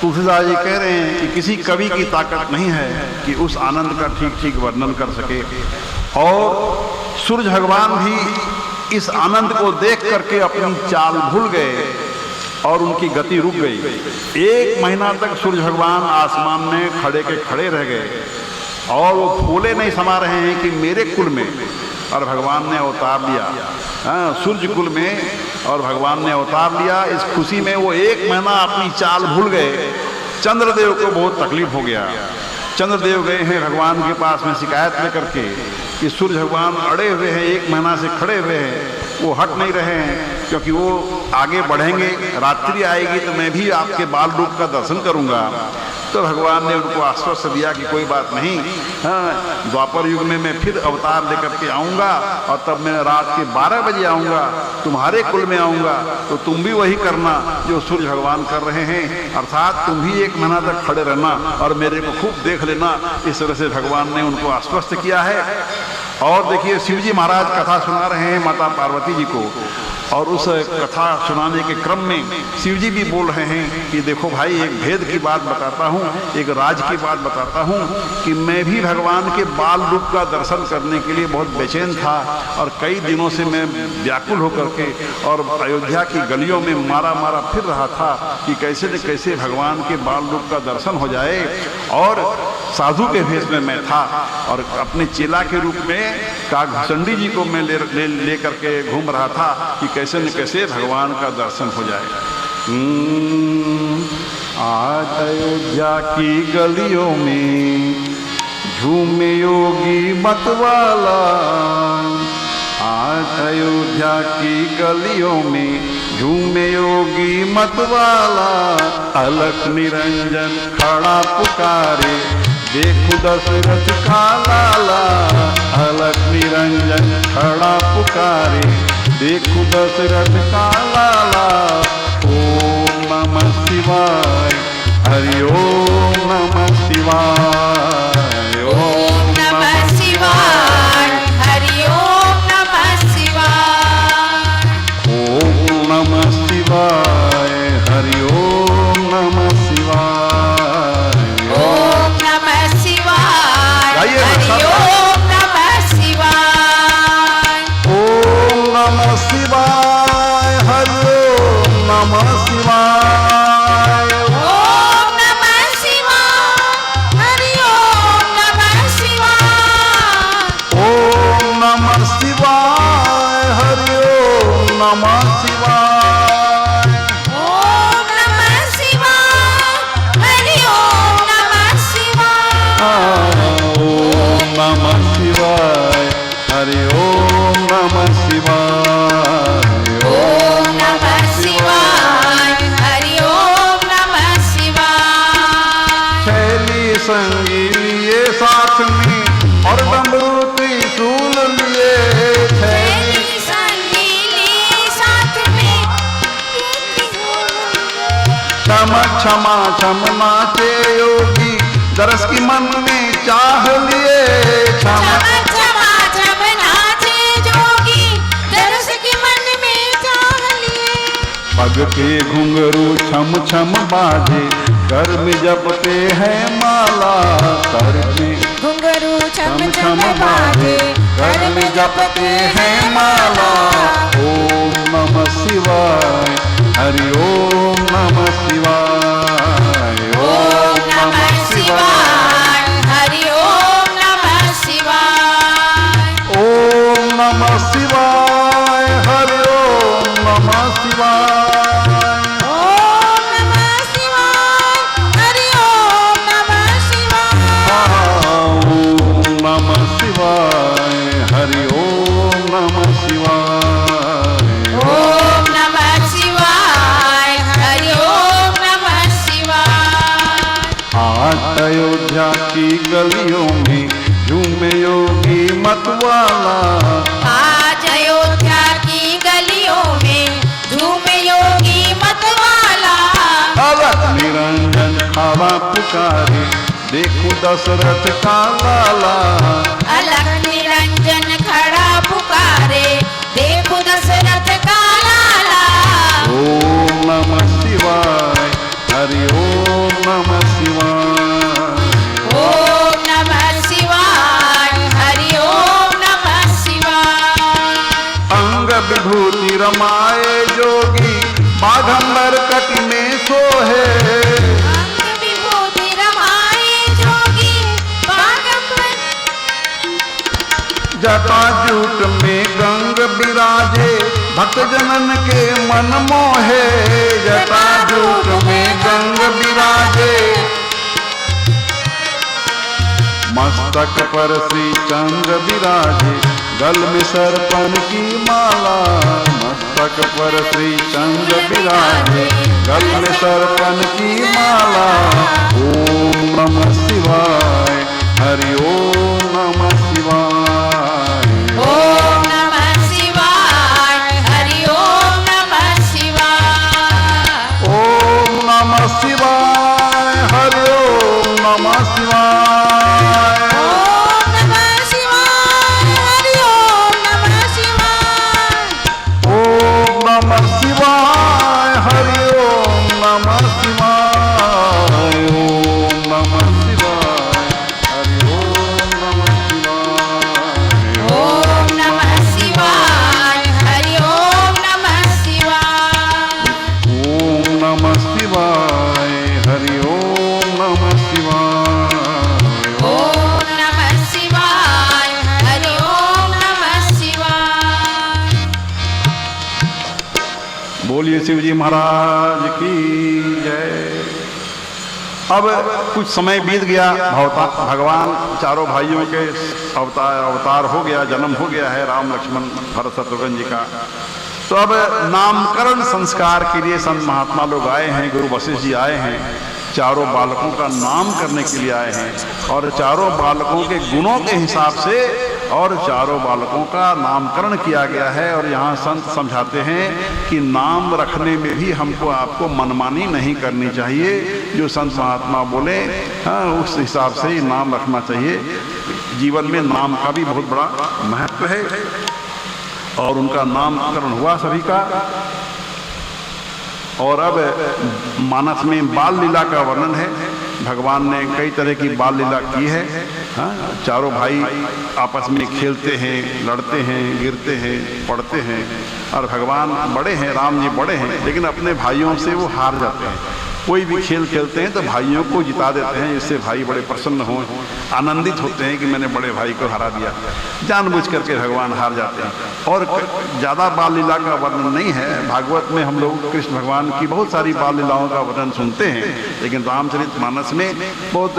तुलसीदास जी कह रहे हैं कि किसी कवि की ताकत नहीं है कि उस आनंद का ठीक ठीक वर्णन कर सके। और सूर्य भगवान भी इस आनंद को देख करके अपनी चाल भूल गए और उनकी गति रुक गई। 1 महीना तक सूर्य भगवान आसमान में खड़े के खड़े रह गए और वो फूले नहीं समा रहे हैं कि मेरे कुल में, और भगवान ने अवतार लिया। सूर्य कुल में और भगवान ने अवतार लिया। इस खुशी में वो 1 महीना अपनी चाल भूल गए। चंद्रदेव को बहुत तकलीफ हो गया। चंद्रदेव गए हैं भगवान के पास में शिकायत लेकर के कि सूर्य भगवान अड़े हुए हैं, 1 महीना से खड़े हुए हैं, वो हट नहीं रहे हैं, क्योंकि वो आगे बढ़ेंगे, रात्रि आएगी तो मैं भी आपके बाल रूप का दर्शन करूंगा। तो भगवान ने उनको आश्वस्त दिया कि कोई बात नहीं, हाँ, द्वापर युग में मैं फिर अवतार लेकर के आऊँगा और तब मैं रात के 12 बजे आऊँगा, तुम्हारे कुल में आऊँगा, तो तुम भी वही करना जो सूर्य भगवान कर रहे हैं, अर्थात तुम भी 1 महीना तक खड़े रहना और मेरे को खूब देख लेना। इस तरह से भगवान ने उनको आश्वस्त किया है। और देखिए शिव जी महाराज कथा सुना रहे हैं माता पार्वती जी को, और उस कथा सुनाने के क्रम में शिव जी भी बोल रहे हैं कि देखो भाई, एक भेद की बात बताता हूँ, एक राज की बात बताता हूँ कि मैं भी भगवान के बाल रूप का दर्शन करने के लिए बहुत बेचैन था और कई दिनों से मैं व्याकुल होकर के और अयोध्या की गलियों में मारा मारा फिर रहा था कि कैसे न कैसे भगवान के बाल रूप का दर्शन हो जाए। और साधु के भेष में मैं था और अपने चेला के रूप में कागभूषणी जी को मैं ले करके घूम रहा था कि कैसे न कैसे भगवान का दर्शन हो जाए। आज अयोध्या की गलियों में झूमे योगी मतवाला, आज अयोध्या की गलियों में झूमे योगी मतवाला, अलख निरंजन खड़ा पुकारे, देखो दशरथ का लाला। अलख निरंजन खड़ा पुकारे, देखो दशरथ का लाला। ओम नमः शिवाय, हरि ओम नमः शिवाय। ओम नमः शिवाय, हरि ओम नमः शिवाय। ओम नमः शिवाय, हरि ओम नमः शिवाय। ओम नमः शिवाय, गाइए ना हरि सब। ओम नमः शिवाय। ओम नमः शिवाय, हरि ओम नमः शिवाय। ओम नमः शिवाय, हरि ओम नमः शिवाय। ओम नमः शिवाय, हरि ओम नमः शिवाय। ओम नमः शिवाय, हरि ओम नमः शिवाय। ओम नमः शिवाय, हरि ओम नमः शिवाय। ओम नमः शिवाय, हरि ओम नमः शिवाय। शैली संगी लिए साथ में और डमरू त्रिशूल लिए। शैली तेरी संगीली साथ में क्षमा क्षम नाचे योगी, दरस की मन में चाह लिए। क्षमा चम चमा चम नाचे जोगी, दरस के मन में चाह लिए। पग के घुंघरू छम छम बाजे, कर में जपते हैं माला। कर में घुंघरू छम छम छम छम बाजे, बाजे, कर में जपते हैं माला। ओम नमः शिवाय, हरि ओम नमः शिवाय। ओम नमः शिवाय, हरि ओम नमः शिवाय। ओम नमः शिवाय, हरि ओम नमः शिवाय। ओम नमः शिवाय, हरि ओम नमः शिवाय। ओम नमः शिवाय, हरि ओम नमः शिवाय। ओम नमः शिवाय, हरि ओम नमः शिवाय। आज अयोध्या की गलियों में झूमे योगी मतवाला। आज अयोध्या की गलियों में झूमे योगी मतवाला। अलख निरंजन खड़ा पुकारे, देखो दशरथ का लाला। अलख निरंजन खड़ा पुकारे, देखो दशरथ का लाला। ओम नमः शिवाय, हरि ओम नमः शिवाय। ओम नमः शिवाय, हरि ओम नमः शिवाय। अंग विभूति रमाए जोगी, बाघंबर कट में सोहे। अंग विभूति रमाए जोगी, बागंबर जटाजूट में गंग विराजे, भक्त जनन के मन मोहे। जटाजूट में गंग विराजे, मस्तक पर श्री चंद्र विराजे, गल में सरपन की माला। मस्तक पर श्री चंद्र विराजे, गल में सरपन की माला। ओम नमः शिवाय, हरि ओम नमः शिवाय। ओम नमः शिवाय, हरि ओम नमः शिवाय। ओम नमः शिवाय, हरि ओम नमः शिवाय। ओम नमः शिवाय, हरि ओम नमः शिवाय। ओम नमः शिवाय, हरि ओम नमः शिवाय। ओम नमः शिवाय, हरि ओम नमः शिवाय। ओम नमः शिवाय, हरि ओम नमः शिवाय। ओम नमः शिवाय, हरि ओम नमः शिवाय। ओम नमः शिवाय, हरि ओम नमः शिवाय। बोलिए शिवजी महाराज की जय। अब कुछ समय बीत गया, भगवान चारों भाइयों के अवतार हो गया, जन्म हो गया है राम लक्ष्मण भरत शत्रुघ्न जी का। तो अब नामकरण संस्कार के लिए संत महात्मा लोग आए हैं, गुरु वशिष्ठ जी आए हैं, चारों बालकों का नाम करने के लिए आए हैं और चारों बालकों के गुणों के हिसाब से और चारों बालकों का नामकरण किया गया है। और यहाँ संत समझाते हैं कि नाम रखने में भी हमको आपको मनमानी नहीं करनी चाहिए, जो संत महात्मा बोले उस हिसाब से ही नाम रखना चाहिए। जीवन में नाम का भी बहुत बड़ा महत्व है और उनका नामकरण हुआ सभी का। और अब मानस में बाल लीला का वर्णन है। भगवान ने कई तरह की बाल लीला की है। चारों भाई आपस में खेलते हैं, लड़ते हैं, गिरते हैं, पड़ते हैं और भगवान बड़े हैं, राम जी बड़े हैं, लेकिन अपने भाइयों से वो हार जाते हैं। कोई भी खेल खेलते हैं तो भाइयों को जिता देते हैं, जिससे भाई बड़े प्रसन्न हों, आनंदित होते हैं कि मैंने बड़े भाई को हरा दिया। जानबूझ करके भगवान हार जाते हैं। और ज़्यादा बाल लीला का वर्णन नहीं है। भागवत में हम लोग कृष्ण भगवान की बहुत सारी बाल लीलाओं का वर्णन सुनते हैं, लेकिन रामचरितमानस में बहुत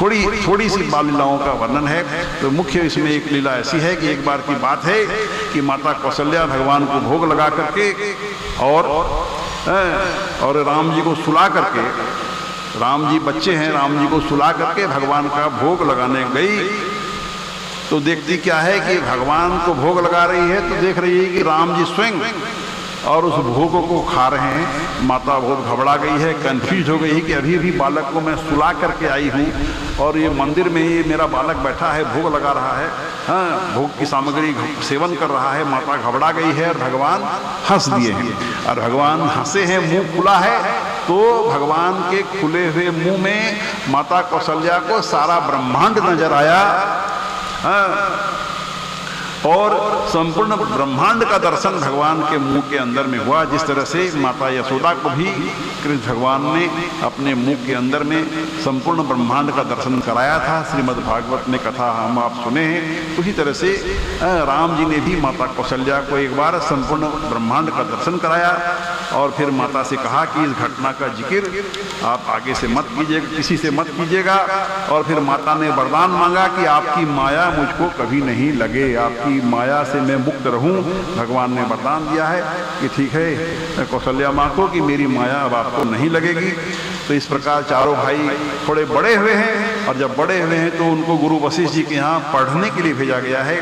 थोड़ी सी बाल लीलाओं का वर्णन है। तो मुख्य इसमें एक लीला ऐसी है कि एक बार की बात है कि माता कौशल्या भगवान को भोग लगा करके और राम जी को सुला करके, राम जी बच्चे हैं, राम जी को सुला करके भगवान का भोग लगाने गई। तो देखती क्या है कि भगवान को भोग लगा रही है तो देख रही है कि राम जी स्वयं और उस भोग को खा रहे हैं। माता बहुत घबरा गई है, कंफ्यूज हो गई है कि अभी भी बालक को मैं सुला करके आई हूँ और ये मंदिर में ये मेरा बालक बैठा है, भोग लगा रहा है, भोग की सामग्री सेवन कर रहा है। माता घबरा गई है और भगवान हंस दिए हैं। और भगवान हंसे हैं, मुंह खुला है, तो भगवान के खुले हुए मुंह में माता कौशल्या को सारा ब्रह्मांड नजर आया और संपूर्ण ब्रह्मांड का दर्शन भगवान के मुंह के अंदर में हुआ। जिस तरह से माता यशोदा को भी कृष्ण भगवान ने अपने मुंह के अंदर में संपूर्ण ब्रह्मांड का दर्शन कराया था। श्रीमद् भागवत में कथा हम आप सुने हैं। उसी तरह से राम जी ने भी माता कौशल्या को एक बार संपूर्ण ब्रह्मांड का दर्शन कराया और फिर माता से कहा कि इस घटना का जिक्र आप आगे से मत कीजिएगा, किसी से मत कीजिएगा। और फिर माता ने वरदान मांगा कि आपकी माया मुझको कभी नहीं लगे, आपकी माया से मैं मुक्त रहूं। भगवान ने वरदान दिया है कि ठीक है कौशल्या माँ को कि मेरी माया अब आपको नहीं लगेगी। तो इस प्रकार चारों भाई थोड़े बड़े हुए हैं और जब बड़े हुए हैं तो उनको गुरु वशिष्ठ जी के यहाँ पढ़ने के लिए भेजा गया है।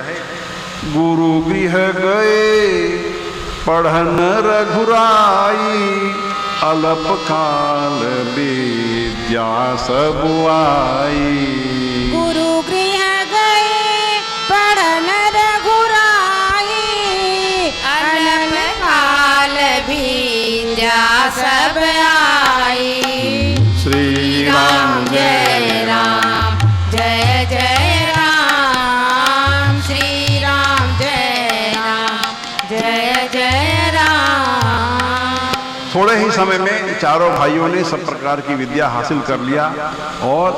गुरु गृह गए पढ़न रघुराई, अल्प काल विद्या सब आई। गुरु गृह गए पढ़न रघुराई, अल्प काल विद्या सब आई। श्री राम जय राम, जय जय राम। श्री राम जय राम, जय जय राम। थोड़े ही समय में चारों भाइयों ने सब प्रकार की विद्या हासिल कर लिया और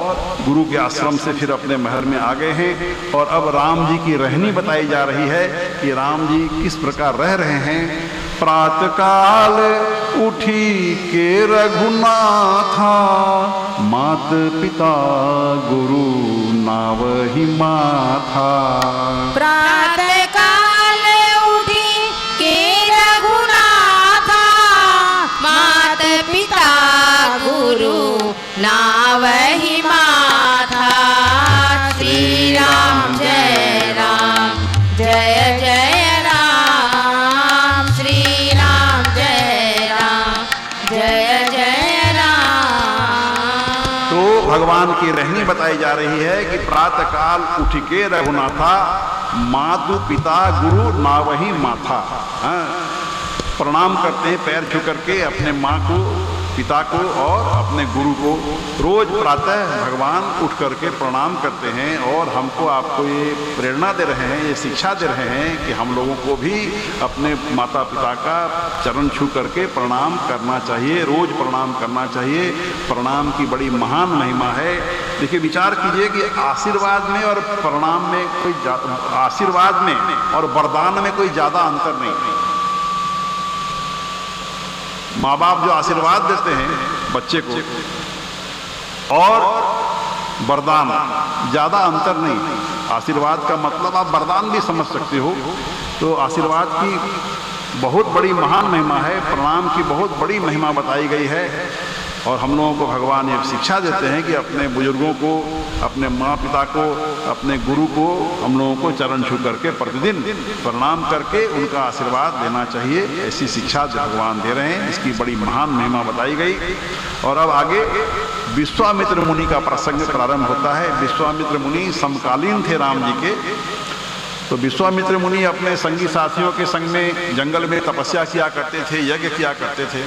गुरु के आश्रम से फिर अपने महल में आ गए हैं। और अब राम जी की रहनी बताई जा रही है कि राम जी किस प्रकार रह रहे हैं। प्रातःकाल उठी के रघुनाथा, मात पिता गुरु नावहि माथा। प्रातः काल उठी के रघुनाथा, मात पिता गुरु नावहि माथा। श्री राम जय राम, जय जय राम। श्री राम जय राम, जय जय राम। तो भगवान की रहनी बताई जा रही है कि प्रातःकाल उठ के रघुनाथा, मातु पिता गुरु नावहि माथा। प्रणाम करते हैं पैर छू करके अपने माँ को, पिता को और अपने गुरु को। रोज प्रातः भगवान उठ करके प्रणाम करते हैं और हमको आपको ये प्रेरणा दे रहे हैं, ये शिक्षा दे रहे हैं कि हम लोगों को भी अपने माता पिता का चरण छू करके प्रणाम करना चाहिए, रोज प्रणाम करना चाहिए। प्रणाम की बड़ी महान महिमा है। देखिए विचार कीजिए कि आशीर्वाद में और प्रणाम में कोई आशीर्वाद में और वरदान में कोई ज़्यादा अंतर नहीं। माँ बाप जो आशीर्वाद देते हैं बच्चे को और वरदान, ज़्यादा अंतर नहीं। आशीर्वाद का मतलब आप वरदान भी समझ सकते हो। तो आशीर्वाद की बहुत बड़ी महान महिमा है, प्रणाम की बहुत बड़ी महिमा बताई गई है। और हम लोगों को भगवान ये शिक्षा देते हैं कि अपने बुजुर्गों को, अपने माँ पिता को, अपने गुरु को हम लोगों को चरण छू करके प्रतिदिन प्रणाम करके उनका आशीर्वाद लेना चाहिए। ऐसी शिक्षा जो भगवान दे रहे हैं, इसकी बड़ी महान महिमा बताई गई। और अब आगे विश्वामित्र मुनि का प्रसंग प्रारंभ होता है। विश्वामित्र मुनि समकालीन थे राम जी के। तो विश्वामित्र मुनि अपने संगी साथियों के संग में जंगल में तपस्या किया करते थे, यज्ञ किया करते थे।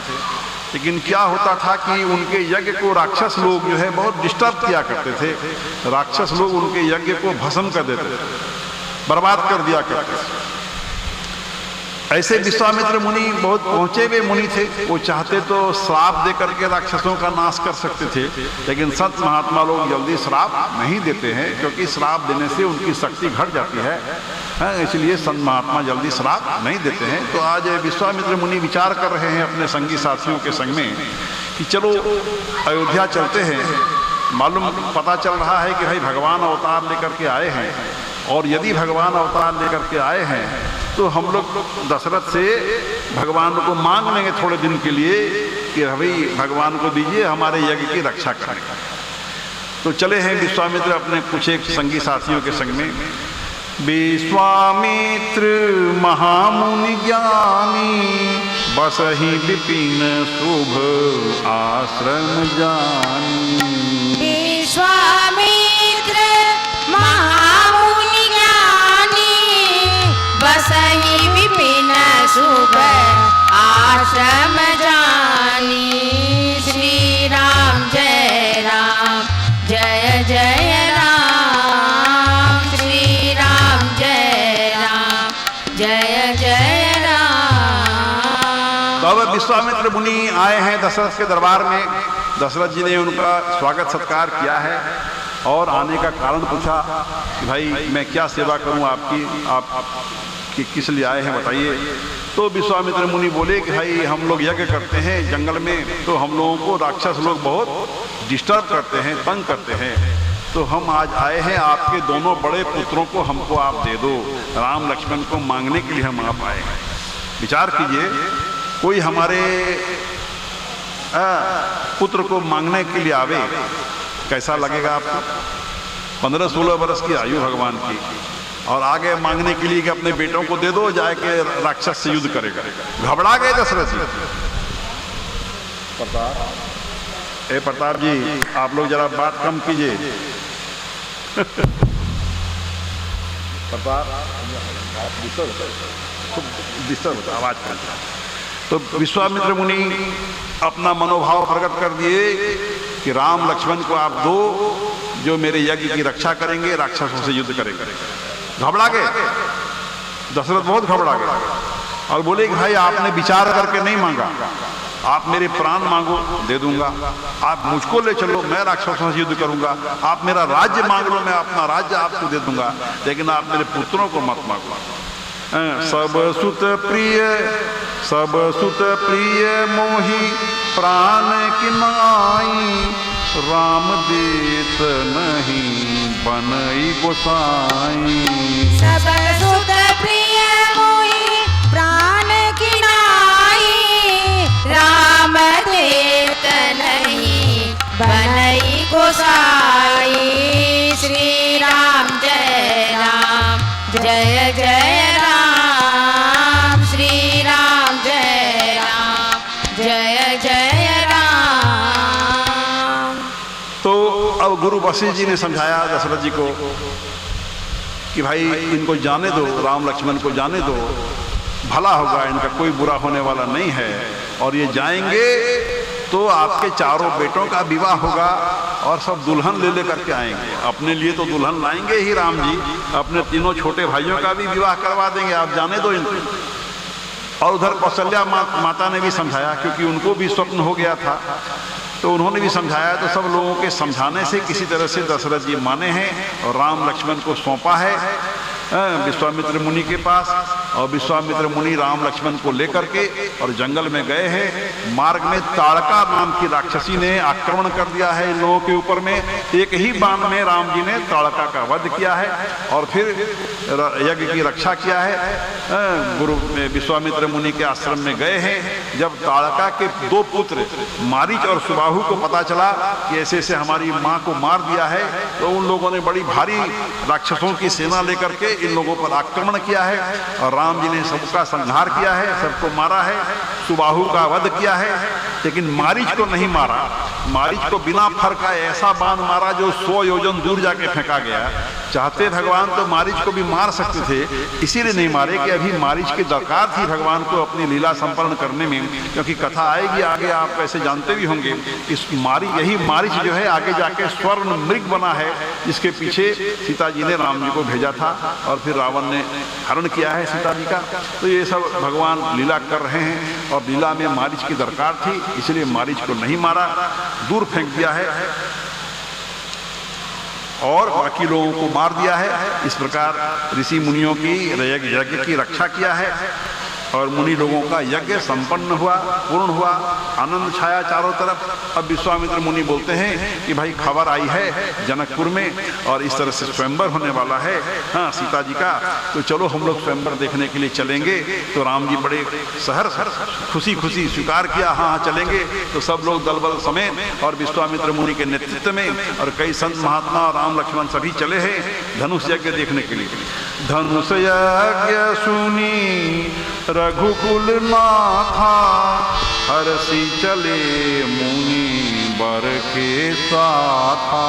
लेकिन क्या होता था कि उनके यज्ञ को राक्षस लोग जो है बहुत डिस्टर्ब किया करते थे। राक्षस लोग उनके यज्ञ को भस्म कर देते थे, बर्बाद कर दिया करते थे। ऐसे विश्वामित्र मुनि बहुत पहुंचे हुए मुनि थे। वो चाहते तो श्राप दे करके राक्षसों का नाश कर सकते थे, लेकिन संत महात्मा लोग जल्दी श्राप नहीं देते हैं, क्योंकि श्राप देने से उनकी शक्ति घट जाती है। इसलिए संत महात्मा जल्दी श्राप नहीं देते हैं। तो आज विश्वामित्र मुनि विचार कर रहे हैं अपने संगी साथियों के संग में कि चलो अयोध्या चलते हैं। मालूम पता चल रहा है कि भाई भगवान अवतार लेकर के आए हैं, और यदि भगवान अवतार लेकर के आए हैं तो हम लोग दशरथ से भगवान को मांग लेंगे थोड़े दिन के लिए कि भाई भगवान को दीजिए हमारे यज्ञ की रक्षा करने का। तो चले हैं विश्वामित्र अपने कुछ एक संगी साथियों के संग में। विश्वामित्र महामुनि ज्ञानी, बसहि विपिन शुभ आश्रम जानी। विश्वामित्र महामुनि ज्ञानी, बसहि विपिन शुभ आश्रम जानी। श्री राम जय राम, जय जय राम। श्री राम जय राम, जय जय राम। तो अब विश्वामित्र मुनि आए हैं दशरथ के दरबार में। दशरथ जी ने उनका स्वागत सत्कार किया है और आने का कारण पूछा कि भाई मैं क्या सेवा करूं आपकी, आप किस लिए आए हैं बताइए। तो विश्वामित्र मुनि बोले कि भाई हम लोग यज्ञ करते हैं जंगल में, तो हम लोगों को राक्षस लोग बहुत डिस्टर्ब करते हैं, तंग करते हैं। तो हम आज आए हैं, आपके दोनों बड़े पुत्रों को हमको आप दे दो। राम लक्ष्मण को मांगने के लिए हम आप आए हैं। विचार कीजिए, कोई हमारे पुत्र को मांगने के लिए आवे, कैसा लगेगा आपको? 15-16 वर्ष की आयु भगवान की, और आगे मांगने के लिए कि अपने बेटों को दे दो, जाके राक्षस से युद्ध करेगा। घबरा गए दशरथ जी। प्रताप जी आप लोग जरा बात कम कीजिए। प्रताप डिस्टर्ब आवाज कर। तो विश्वामित्र मुनि अपना मनोभाव प्रकट कर दिए कि राम लक्ष्मण को आप दो, जो मेरे यज्ञ की रक्षा करेंगे, राक्षसों से युद्ध करेंगे। घबरा गए दशरथ, बहुत घबरा गए और बोले कि भाई आपने विचार करके नहीं मांगा, आप मेरे प्राण मांगो दे दूंगा, आप मुझको ले चलो मैं राक्षसों से युद्ध करूंगा, आप मेरा राज्य मांग लो मैं अपना राज्य आपको दे दूंगा, लेकिन आप मेरे पुत्रों को मत मांगो। सब सुत प्रिय मोहि प्राण की नाई, राम देत नहीं बनई गोसाई। सब सुत प्रिय मोहि प्राण की नाई, राम देत नहीं बनई गोसाई। श्री राम जय राम, जय जय राम। श्री राम जय राम, जय जय राम। तो अब गुरु वशिष्ठ जी ने समझाया दशरथ जी को कि भाई इनको जाने दो, राम लक्ष्मण को जाने दो, भला होगा, इनका कोई बुरा होने वाला नहीं है। और ये जाएंगे तो आपके चारों बेटों का विवाह होगा और सब दुल्हन ले लेकर के आएंगे। अपने लिए तो दुल्हन लाएंगे ही राम जी, अपने तीनों छोटे भाइयों का भी विवाह करवा देंगे, आप जाने दो इनको। और उधर कौशल्या माता ने भी समझाया, क्योंकि उनको भी स्वप्न हो गया था, तो उन्होंने भी समझाया। तो सब लोगों के समझाने से किसी तरह से दशरथ जी माने हैं और राम लक्ष्मण को सौंपा है विश्वामित्र मुनि के पास। और विश्वामित्र मुनि राम लक्ष्मण को लेकर के और जंगल में गए हैं। मार्ग में ताड़का नाम की राक्षसी ने आक्रमण कर दिया है इन लोगों के ऊपर में। एक ही बाण में राम जी ने ताड़का का वध किया है और फिर यज्ञ की रक्षा किया है। गुरु विश्वामित्र मुनि के आश्रम में गए हैं। जब ताड़का के 2 पुत्र मारीच और सुबाहु को पता चला कि ऐसे ऐसे हमारी माँ को मार दिया है, तो उन लोगों ने बड़ी भारी राक्षसों की सेना लेकर के इन लोगों पर आक्रमण किया है और राम जी ने सबका संहार किया है, सबको मारा है, सुबाहु का वध किया है, लेकिन मारीच को नहीं मारा। मारीच को बिना फर का ऐसा बाण मारा जो 100 योजन दूर जाके फेंका गया। चाहते भगवान तो मारीच को भी मार सकते थे, इसीलिए नहीं मारे कि अभी मारीच की दरकार थी भगवान को अपनी लीला संपन्न करने में, क्योंकि कथा आएगी आगे, आप कैसे जानते भी होंगे। इस यही मारीच जो है आगे जाके स्वर्ण मृग बना है, जिसके पीछे सीता जी ने राम जी को भेजा था और फिर रावण ने हरण किया है सीता जी का। तो ये सब भगवान लीला कर रहे हैं और लीला में मारीच की दरकार थी, इसलिए मारीच को नहीं मारा, दूर फेंक दिया है और बाकी लोगों को मार दिया है। इस प्रकार ऋषि मुनियों की यज्ञ की रक्षा किया है और मुनि लोगों का यज्ञ संपन्न हुआ, पूर्ण हुआ, आनंद छाया चारों तरफ। अब विश्वामित्र मुनि बोलते हैं कि भाई खबर आई है जनकपुर में और इस तरह से स्वयंवर होने वाला है, हाँ सीता जी का, तो चलो हम लोग स्वयंवर देखने के लिए चलेंगे। तो राम जी बड़े सहर्ष खुशी खुशी स्वीकार किया, हाँ हाँ चलेंगे। तो सब लोग दल बल समेत और विश्वामित्र मुनि के नेतृत्व में और कई संत महात्मा और राम लक्ष्मण सभी चले हैं धनुष यज्ञ देखने के लिए। धनुष यज्ञ सुनी रघुकुल नाथा, हरसी चले मुनि वर के साथा।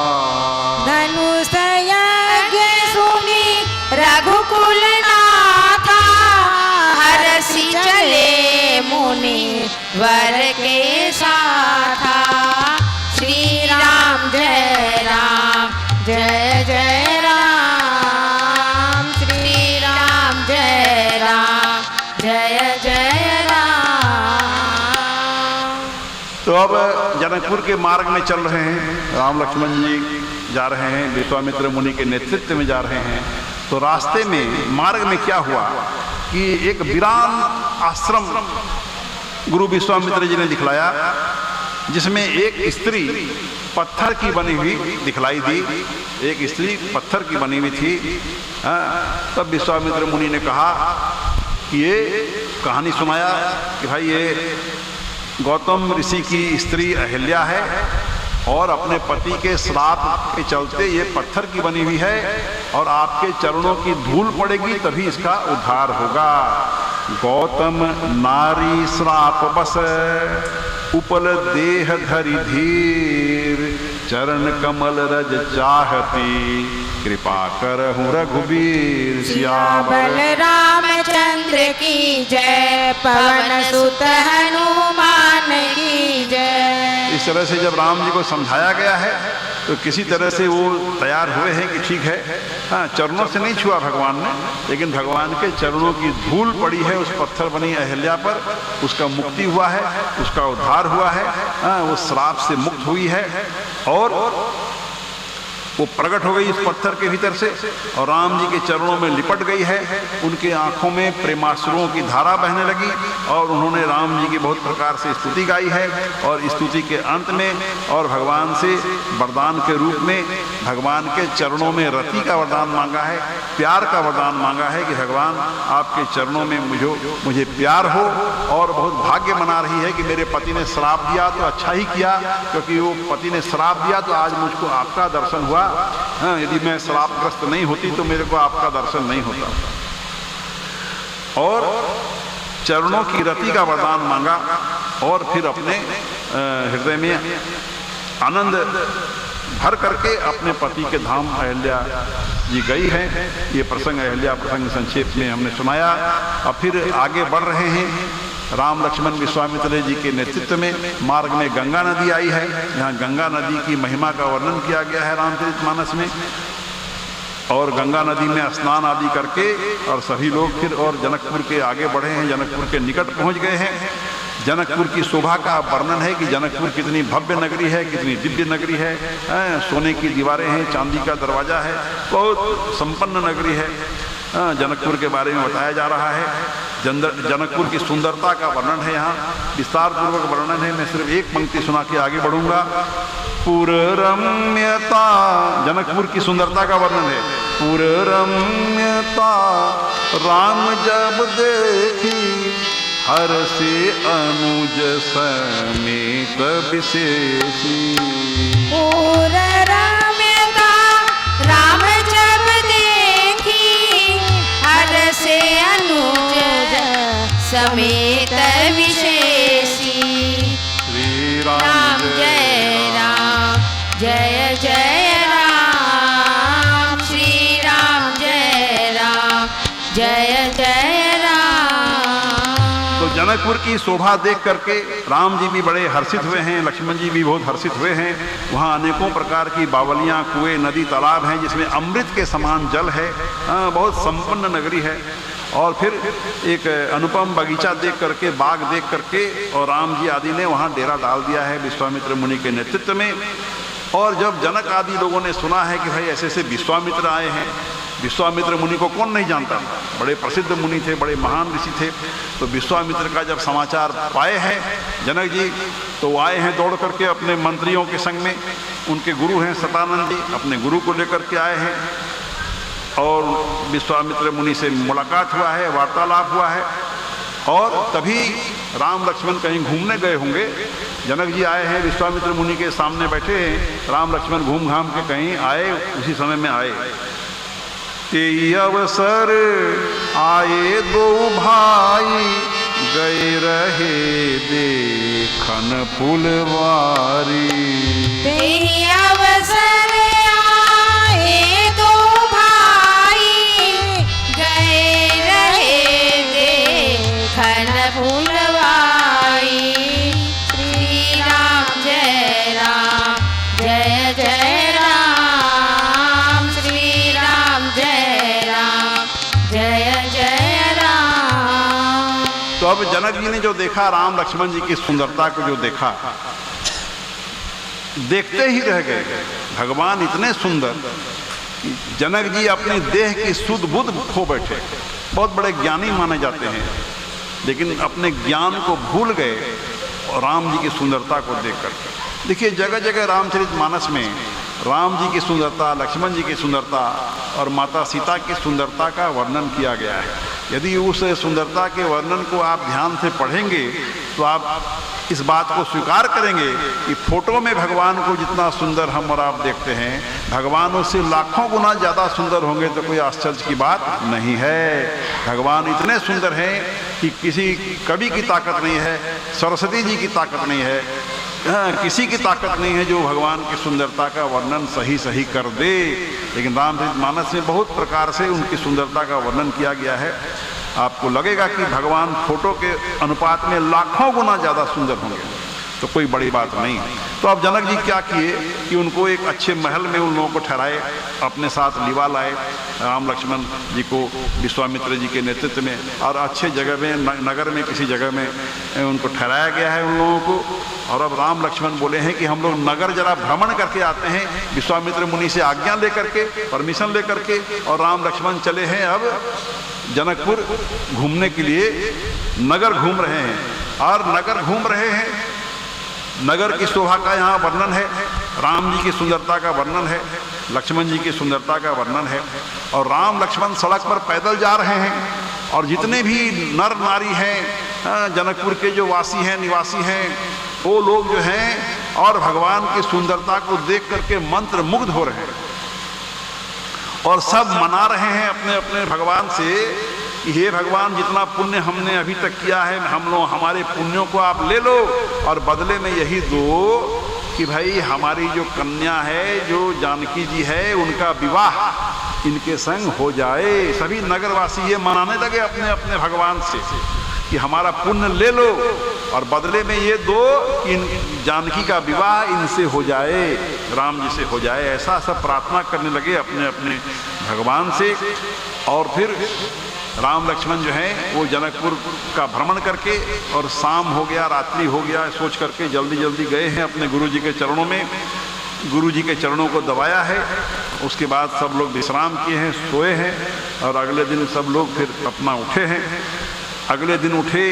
धनुष यज्ञ सुनी रघुकुल नाथा, हरसी चले मुनि वर के साथा। श्री राम जय राम जय जय राम, श्री राम जय राम जय जय राम। तो अब जनकपुर के मार्ग में चल रहे हैं, राम लक्ष्मण जी जा रहे हैं, विश्वामित्र मुनि के नेतृत्व में जा रहे हैं। तो रास्ते में मार्ग में क्या हुआ कि एक वीरान आश्रम गुरु विश्वामित्र जी ने दिखलाया, जिसमें एक स्त्री पत्थर की बनी हुई दिखलाई दी। एक स्त्री पत्थर की बनी हुई थी। तब विश्वामित्र मुनि ने कहा कि ये कहानी सुनाया कि भाई ये गौतम ऋषि की स्त्री अहिल्या है और अपने पति के श्राप के चलते ये पत्थर की बनी हुई है और आपके चरणों की धूल पड़ेगी तभी इसका उद्धार होगा। गौतम नारी श्राप बस उपल देह धरि धीर, चरण कमल रज चाहती कृपा करहु रघुबीर। सियावर रामचंद्र की जय, पवन सुत हनुमान की जय। इस तरह से जब राम जी को समझाया गया है तो किसी तरह से वो तैयार हुए हैं कि ठीक है, हाँ चरणों से नहीं छुआ भगवान ने, लेकिन भगवान के चरणों की धूल पड़ी है उस पत्थर बनी अहिल्या पर, उसका मुक्ति हुआ है, उसका उद्धार हुआ है, हाँ वो श्राप से मुक्त हुई है और वो प्रकट हो गई इस पत्थर के भीतर से और राम जी के चरणों में लिपट गई है। उनके आंखों में प्रेमाश्रुओं की धारा बहने लगी और उन्होंने राम जी की बहुत प्रकार से स्तुति गाई है और स्तुति के अंत में और भगवान से वरदान के रूप में भगवान के चरणों में रति का वरदान मांगा है, प्यार का वरदान मांगा है कि भगवान आपके चरणों में मुझे प्यार हो। और बहुत भाग्य मना रही है कि मेरे पति ने श्राप दिया तो अच्छा ही किया, क्योंकि वो पति ने श्राप दिया तो आज मुझको आपका दर्शन हुआ। हाँ, यदि मैं श्रापग्रस्त नहीं होती तो मेरे को आपका दर्शन नहीं होता। और चरणों की रति का वरदान मांगा और फिर अपने हृदय में आनंद भर करके अपने पति के धाम अहिल्या जी गई है। ये प्रसंग अहिल्या प्रसंग संक्षेप में हमने सुनाया। अब फिर आगे बढ़ रहे हैं राम लक्ष्मण विश्वामित्र जी के नेतृत्व में। मार्ग में गंगा नदी आई है, यहाँ गंगा नदी की महिमा का वर्णन किया गया है रामचरितमानस में। और गंगा नदी में स्नान आदि करके और सभी लोग फिर और जनकपुर के आगे बढ़े हैं, जनकपुर के निकट पहुंच गए हैं। जनकपुर की शोभा का वर्णन है कि जनकपुर कितनी भव्य नगरी है, कितनी दिव्य नगरी है। सोने की दीवारें हैं, चांदी का दरवाजा है, बहुत संपन्न नगरी है। जनकपुर के बारे में बताया जा रहा है। जनकपुर की सुंदरता का वर्णन है, यहाँ विस्तार पूर्वक वर्णन है। मैं सिर्फ एक पंक्ति सुना के आगे बढ़ूंगा। पुर रम्यता, जनकपुर की सुंदरता का वर्णन है। पुर रम्यता राम जब देखी, हर से अनुज समेत विशेषी। पूर रम्यता राम जब देखी, हर से अनुज समेत विशेषी। श्री राम जय राम, जय जय राम। श्री राम जय राम, जय जय राम। तो जनकपुर की शोभा देख करके राम जी भी बड़े हर्षित हुए हैं, लक्ष्मण जी भी बहुत हर्षित हुए हैं। वहाँ अनेकों प्रकार की बावलियाँ, कुएं, नदी, तालाब हैं जिसमें अमृत के समान जल है। बहुत संपन्न नगरी है। और फिर एक अनुपम बगीचा देख करके, बाग देख करके, और राम जी आदि ने वहाँ डेरा डाल दिया है विश्वामित्र मुनि के नेतृत्व में। और जब जनक आदि लोगों ने सुना है कि भाई ऐसे ऐसे विश्वामित्र आए हैं, विश्वामित्र मुनि को कौन नहीं जानता, बड़े प्रसिद्ध मुनि थे, बड़े महान ऋषि थे। तो विश्वामित्र का जब समाचार पाए हैं जनक जी, तो आए हैं दौड़ करके अपने मंत्रियों के संग में। उनके गुरु हैं सतानंद जी, अपने गुरु को लेकर के आए हैं। और विश्वामित्र मुनि से मुलाकात हुआ है, वार्तालाप हुआ है। और तभी राम लक्ष्मण कहीं घूमने गए होंगे। जनक जी आए हैं, विश्वामित्र मुनि के सामने बैठे हैं। राम लक्ष्मण घूम घाम के कहीं आए, उसी समय में आए। ते अवसर आए दो भाई, गए रहे देखन फुलवारी। तेहि अवसर आए दो भाई, गए रहे देखन फुलवारी। श्री राम जय राम, जय जय राम। श्री राम जय राम, जय जय राम। तो अब जनक जी ने जो देखा, राम लक्ष्मण जी की सुंदरता को जो देखा, देखते ही रह गए। भगवान इतने सुंदर, जनक जी अपनी देह की सुध बुध खो बैठे। बहुत बड़े ज्ञानी माने जाते हैं, लेकिन अपने ज्ञान को भूल गए और राम जी की सुंदरता को देखकर। देखिए जगह जगह रामचरितमानस में राम जी की सुंदरता, लक्ष्मण जी की सुंदरता और माता सीता की सुंदरता का वर्णन किया गया है। यदि उस सुंदरता के वर्णन को आप ध्यान से पढ़ेंगे तो आप इस बात को स्वीकार करेंगे कि फोटो में भगवान को जितना सुंदर हम और आप देखते हैं, भगवान उससे लाखों गुना ज़्यादा सुंदर होंगे तो कोई आश्चर्य की बात नहीं है। भगवान इतने सुंदर हैं कि किसी कवि की ताकत नहीं है, सरस्वती जी की ताकत नहीं है, किसी की ताकत नहीं है जो भगवान की सुंदरता का वर्णन सही कर दे। लेकिन रामचरितमानस में बहुत प्रकार से उनकी सुंदरता का वर्णन किया गया है। आपको लगेगा कि भगवान फोटो के अनुपात में लाखों गुना ज़्यादा सुंदर होंगे, तो कोई बड़ी बात नहीं है। तो अब जनक जी क्या किए कि उनको एक अच्छे महल में उन लोगों को ठहराए, अपने साथ लिवा लाए राम लक्ष्मण जी को विश्वामित्र जी के नेतृत्व में, और अच्छे जगह में, नगर में, किसी जगह में उनको ठहराया गया है उन लोगों को। और अब राम लक्ष्मण बोले हैं कि हम लोग नगर जरा भ्रमण करके आते हैं, विश्वामित्र मुनि से आज्ञा लेकर के, परमिशन लेकर के। और राम लक्ष्मण चले हैं अब जनकपुर घूमने के लिए, नगर घूम रहे हैं। और नगर घूम रहे हैं, नगर की शोभा का यहाँ वर्णन है, राम जी की सुंदरता का वर्णन है, लक्ष्मण जी की सुंदरता का वर्णन है। और राम लक्ष्मण सड़क पर पैदल जा रहे हैं, और जितने भी नर नारी हैं, जनकपुर के जो वासी हैं, निवासी हैं, वो लोग जो हैं और भगवान की सुंदरता को देख करके मंत्र मुग्ध हो रहे हैं। और सब मना रहे हैं अपने अपने भगवान से कि हे भगवान, जितना पुण्य हमने अभी तक किया है, हम लोग हमारे पुण्यों को आप ले लो, और बदले में यही दो कि भाई हमारी जो कन्या है, जो जानकी जी है, उनका विवाह इनके संग हो जाए। सभी नगरवासी ये मनाने लगे अपने अपने भगवान से कि हमारा पुण्य ले लो, और बदले में ये दो कि इन जानकी का विवाह इनसे हो जाए, राम जी से हो जाए। ऐसा सब प्रार्थना करने लगे अपने अपने भगवान से। और फिर राम लक्ष्मण जो हैं वो जनकपुर का भ्रमण करके, और शाम हो गया, रात्रि हो गया, सोच करके जल्दी जल्दी गए हैं अपने गुरु जी के चरणों में। गुरु जी के चरणों को दबाया है। उसके बाद सब लोग विश्राम किए हैं, सोए हैं, और अगले दिन सब लोग फिर अपना उठे हैं। अगले दिन उठे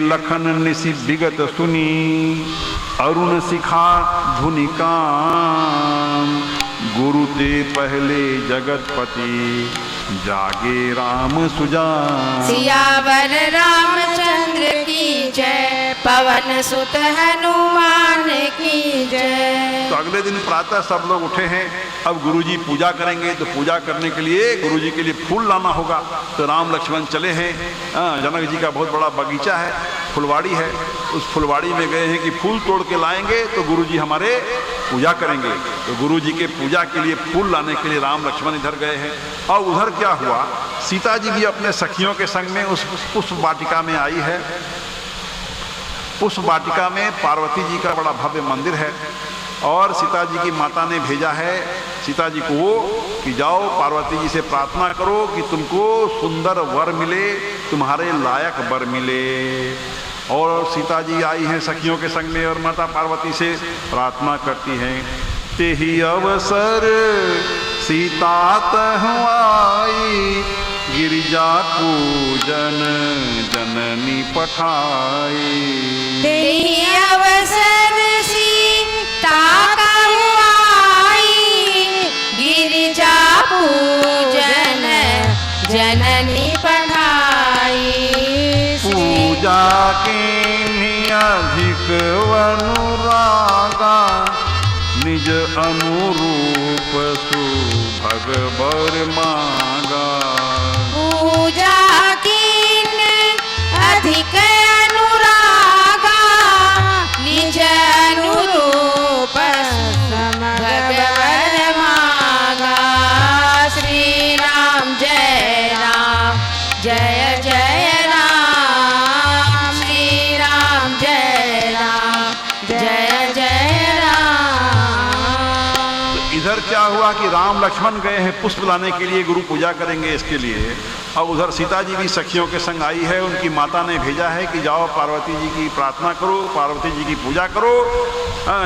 लखन निशि विगत सुनी, अरुण शिखा धुनिका, गुरु ते पहले जगतपति, जागे राम सुजान। सियावर रामचंद्र की जय, पवन सुत हनुमान की जय। तो अगले दिन प्रातः सब लोग उठे हैं। अब गुरुजी पूजा करेंगे, तो पूजा करने के लिए गुरुजी के लिए फूल लाना होगा। तो राम लक्ष्मण चले हैं। जनक जी का बहुत बड़ा बगीचा है, फुलवाड़ी है। उस फुलवाड़ी में गए हैं कि फूल तोड़ के लाएंगे तो गुरुजी हमारे पूजा करेंगे। तो गुरुजी के पूजा के लिए फूल लाने के लिए राम लक्ष्मण इधर गए हैं। और उधर क्या हुआ, सीता जी भी अपने सखियों के संग में उस पुष्प वाटिका में आई है। पुष्प वाटिका में पार्वती जी का बड़ा भव्य मंदिर है, और सीता जी की माता ने भेजा है सीता जी को कि जाओ पार्वती जी से प्रार्थना करो कि तुमको सुंदर वर मिले, तुम्हारे लायक वर मिले। और सीता जी आई हैं सखियों के संग में, और माता पार्वती से प्रार्थना करती हैं। तेहि अवसर सीता तहु आई, गिरिजा पूजन जननी पठाई। तेहि अवसर सीता तहु आई, गिरिजा पूजन जननी पठाई। पूजा के अधिक अनुरागा, निज अनुरूप सुभग वर मांगा। पूजा कीन अधिक अनुरागा, निज अनुरूप भगवर मांगा। श्री राम जय राम, जय जय राम। श्री राम जय राम, जय जय राम। इधर क्या हुआ कि राम लक्ष्मण गए हैं पुष्प लाने के लिए, गुरु पूजा करेंगे इसके लिए। और उधर सीता जी भी सखियों के संग आई है। उनकी माता ने भेजा है कि जाओ पार्वती जी की प्रार्थना करो, पार्वती जी की पूजा करो,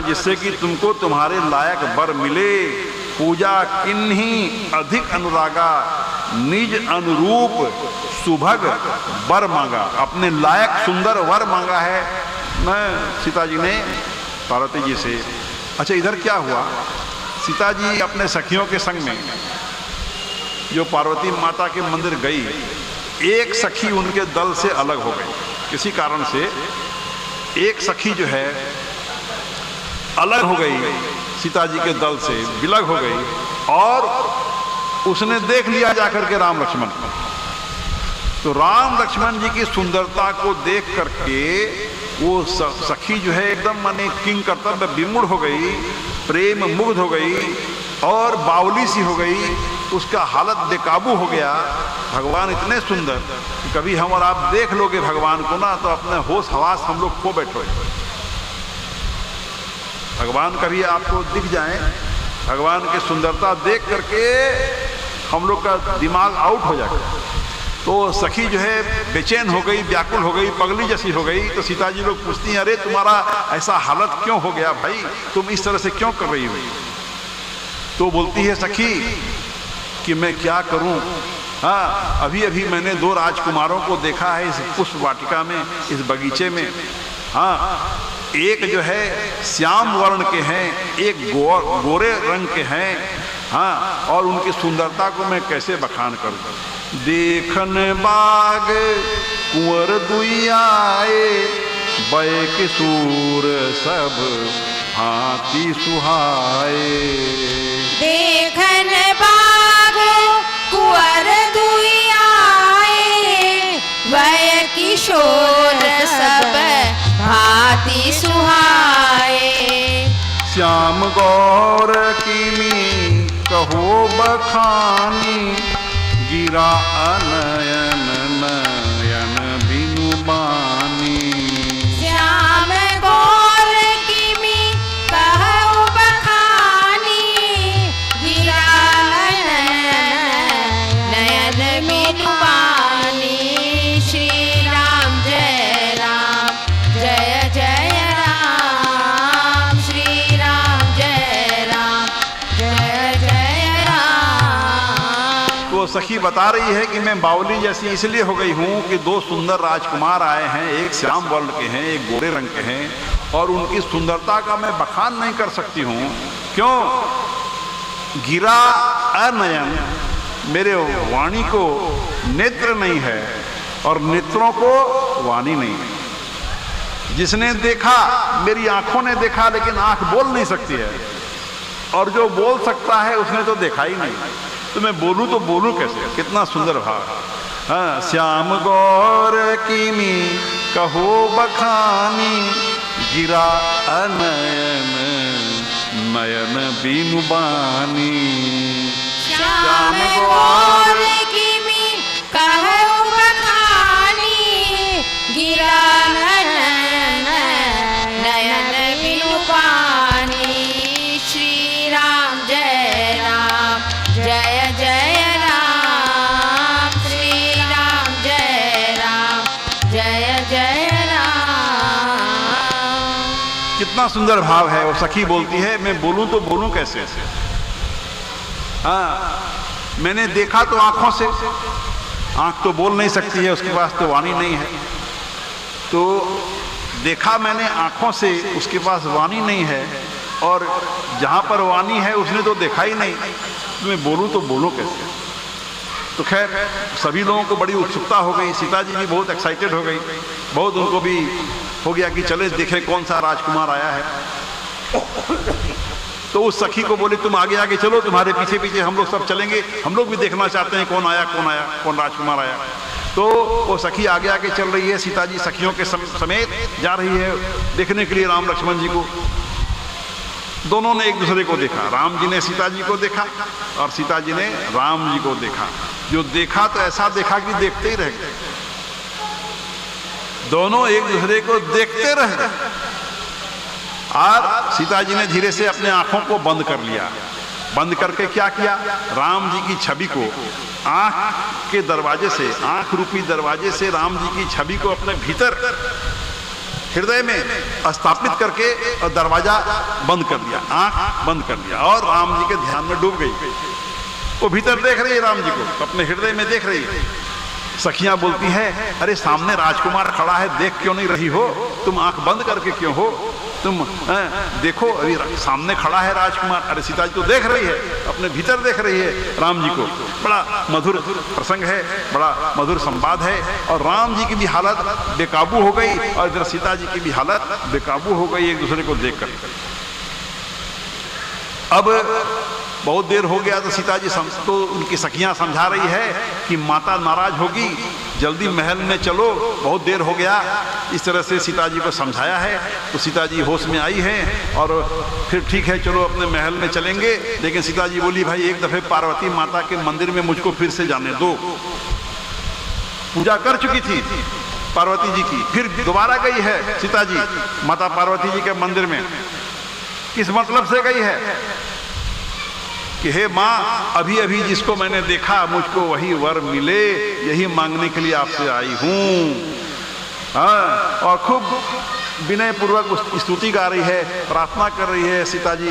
जिससे कि तुमको तुम्हारे लायक वर मिले। पूजा किन्हीं अधिक अनुरागा, निज अनुरूप सुभग वर मांगा। अपने लायक सुंदर वर मांगा है सीता जी ने पार्वती जी से। अच्छा, इधर क्या हुआ, सीता जी अपने सखियों के संग में जो पार्वती माता के मंदिर गई, एक सखी उनके दल से अलग हो गई। किसी कारण से एक सखी जो है अलग हो गई, सीता जी के दल से विलग हो गई, और उसने देख लिया जाकर के राम लक्ष्मण को। तो राम लक्ष्मण जी की सुंदरता को देख करके वो सखी जो है एकदम माने किंग कर्तव्य विमुड़ हो गई, प्रेम मुग्ध हो गई, और बावली सी हो गई। उसका हालत बेकाबू हो गया। भगवान इतने सुंदर कि कभी हम और आप देख लोगे भगवान को ना, तो अपने होश हवास हम लोग खो बैठोगे। भगवान कभी आपको दिख जाए, भगवान की सुंदरता देख करके हम लोग का दिमाग आउट हो जाएगा। तो सखी जो है बेचैन हो गई, व्याकुल हो गई, पगली जैसी हो गई। तो सीता जी लोग पूछती हैं, अरे तुम्हारा ऐसा हालत क्यों हो गया भाई, तुम इस तरह से क्यों कर रही हो? तो बोलती है सखी कि मैं क्या करूं, हाँ अभी अभी मैंने 2 राजकुमारों को देखा है इस पुष्प वाटिका में, इस बगीचे में। हाँ, एक जो है श्याम वर्ण के हैं, एक गोरे रंग के हैं। हाँ, और उनकी सुंदरता को मैं कैसे बखान करूं। देखन बाग कुंवर दुई आए, बय किशोर सब भांति सुहाए। देखन बाग कुंवर दुई आए, बय किशोर सब भांति सुहाए। श्याम गौर किमी कहो बखानी, गिरा अनयन नयन बिनु बानी। श्याम गौर किमी कहु बखानी, गिरा नयन बिनु बानी। श्री राम जय राम, जय जय राम। सखी बता रही है कि मैं बावली जैसी इसलिए हो गई हूँ कि दो सुंदर राजकुमार आए हैं, एक श्याम वर्ण के हैं, एक गोरे रंग के हैं, और उनकी सुंदरता का मैं बखान नहीं कर सकती हूँ। क्यों? गिरा अनयन, मेरे वाणी को नेत्र नहीं है और नेत्रों को वाणी नहीं है। जिसने देखा, मेरी आंखों ने देखा, लेकिन आंख बोल नहीं सकती है, और जो बोल सकता है उसने तो देखा ही नहीं, तो मैं बोलूं तो बोलूं कैसे? कितना सुंदर भाव। हाँ, श्याम गौर कीमी कहो बखानी, गिरा अनयन नयन बीनु बानी। श्याम गौर कीमी कहो बखानी, गिरा नयन नयन बिनु पानी। श्री राम जय राम, जय जय राम। श्री राम जय राम, जय जय राम। कितना सुंदर भाव है। वो सखी बोलती है मैं बोलूं तो बोलूं कैसे? हाँ, मैंने देखा तो आंखों से, आंख तो बोल नहीं सकती है, उसके पास तो वाणी नहीं है। तो देखा मैंने आंखों से, उसके पास वाणी नहीं है, और जहां पर वाणी है उसने तो देखा ही नहीं, तो मैं बोलूं तो बोलूं कैसे? तो खैर सभी लोगों को बड़ी उत्सुकता हो गई। सीता जी भी बहुत एक्साइटेड हो गई, बहुत उनको भी हो गया कि चले देखें कौन सा राजकुमार आया है। तो उस सखी को बोले तुम आगे आगे चलो, तुम्हारे पीछे पीछे हम लोग सब चलेंगे, हम लोग भी देखना चाहते हैं कौन आया, कौन आया, कौन राजकुमार आया। तो वो सखी आगे आगे चल रही है, सीता जी सखियों के समेत जा रही है देखने के लिए राम लक्ष्मण जी को। दोनों ने एक दूसरे को देखा, राम जी ने सीता जी को देखा और सीता जी ने राम जी को देखा। जो देखा तो ऐसा देखा कि देखते ही रह गए, दोनों एक दूसरे को देखते रह गए। और सीता जी ने धीरे से अपने आंखों को बंद कर लिया। बंद करके क्या किया? राम जी की छवि को आंख के दरवाजे से, आंख रूपी दरवाजे से राम जी की छवि को अपने भीतर हृदय में स्थापित करके और दरवाजा बंद कर दिया, आंख बंद कर दिया, और राम जी के ध्यान में डूब गई। वो भीतर देख रही है राम जी को, अपने हृदय में देख रही है। सखियां बोलती है अरे सामने राजकुमार खड़ा है, देख क्यों नहीं रही हो? तुम आंख बंद करके क्यों हो? तुम देखो, अभी सामने खड़ा है राजकुमार। अरे सीता जी तो देख रही है, अपने भीतर देख रही है राम जी को। बड़ा मधुर प्रसंग है, बड़ा मधुर संवाद है, और राम जी की भी हालत बेकाबू हो गई और इधर सीता जी की भी हालत बेकाबू हो गई एक दूसरे को देखकर। अब बहुत देर हो गया तो सीता जी तो उनकी सखियां समझा रही है कि माता नाराज होगी, जल्दी महल में चलो, बहुत देर हो गया। इस तरह से सीता जी को समझाया है तो सीता जी होश में आई हैं और फिर ठीक है चलो अपने महल में चलेंगे। लेकिन सीता जी बोली भाई एक दफे पार्वती माता के मंदिर में मुझको फिर से जाने दो। पूजा कर चुकी थी पार्वती जी की, फिर दोबारा गई है सीता जी माता पार्वती जी के मंदिर में। किस मतलब से गई है कि हे माँ, अभी अभी जिसको मैंने देखा मुझको वही वर मिले, यही मांगने के लिए आपसे आई हूँ। हाँ, और खूब विनय पूर्वक स्तुति गा रही है, प्रार्थना कर रही है सीता जी।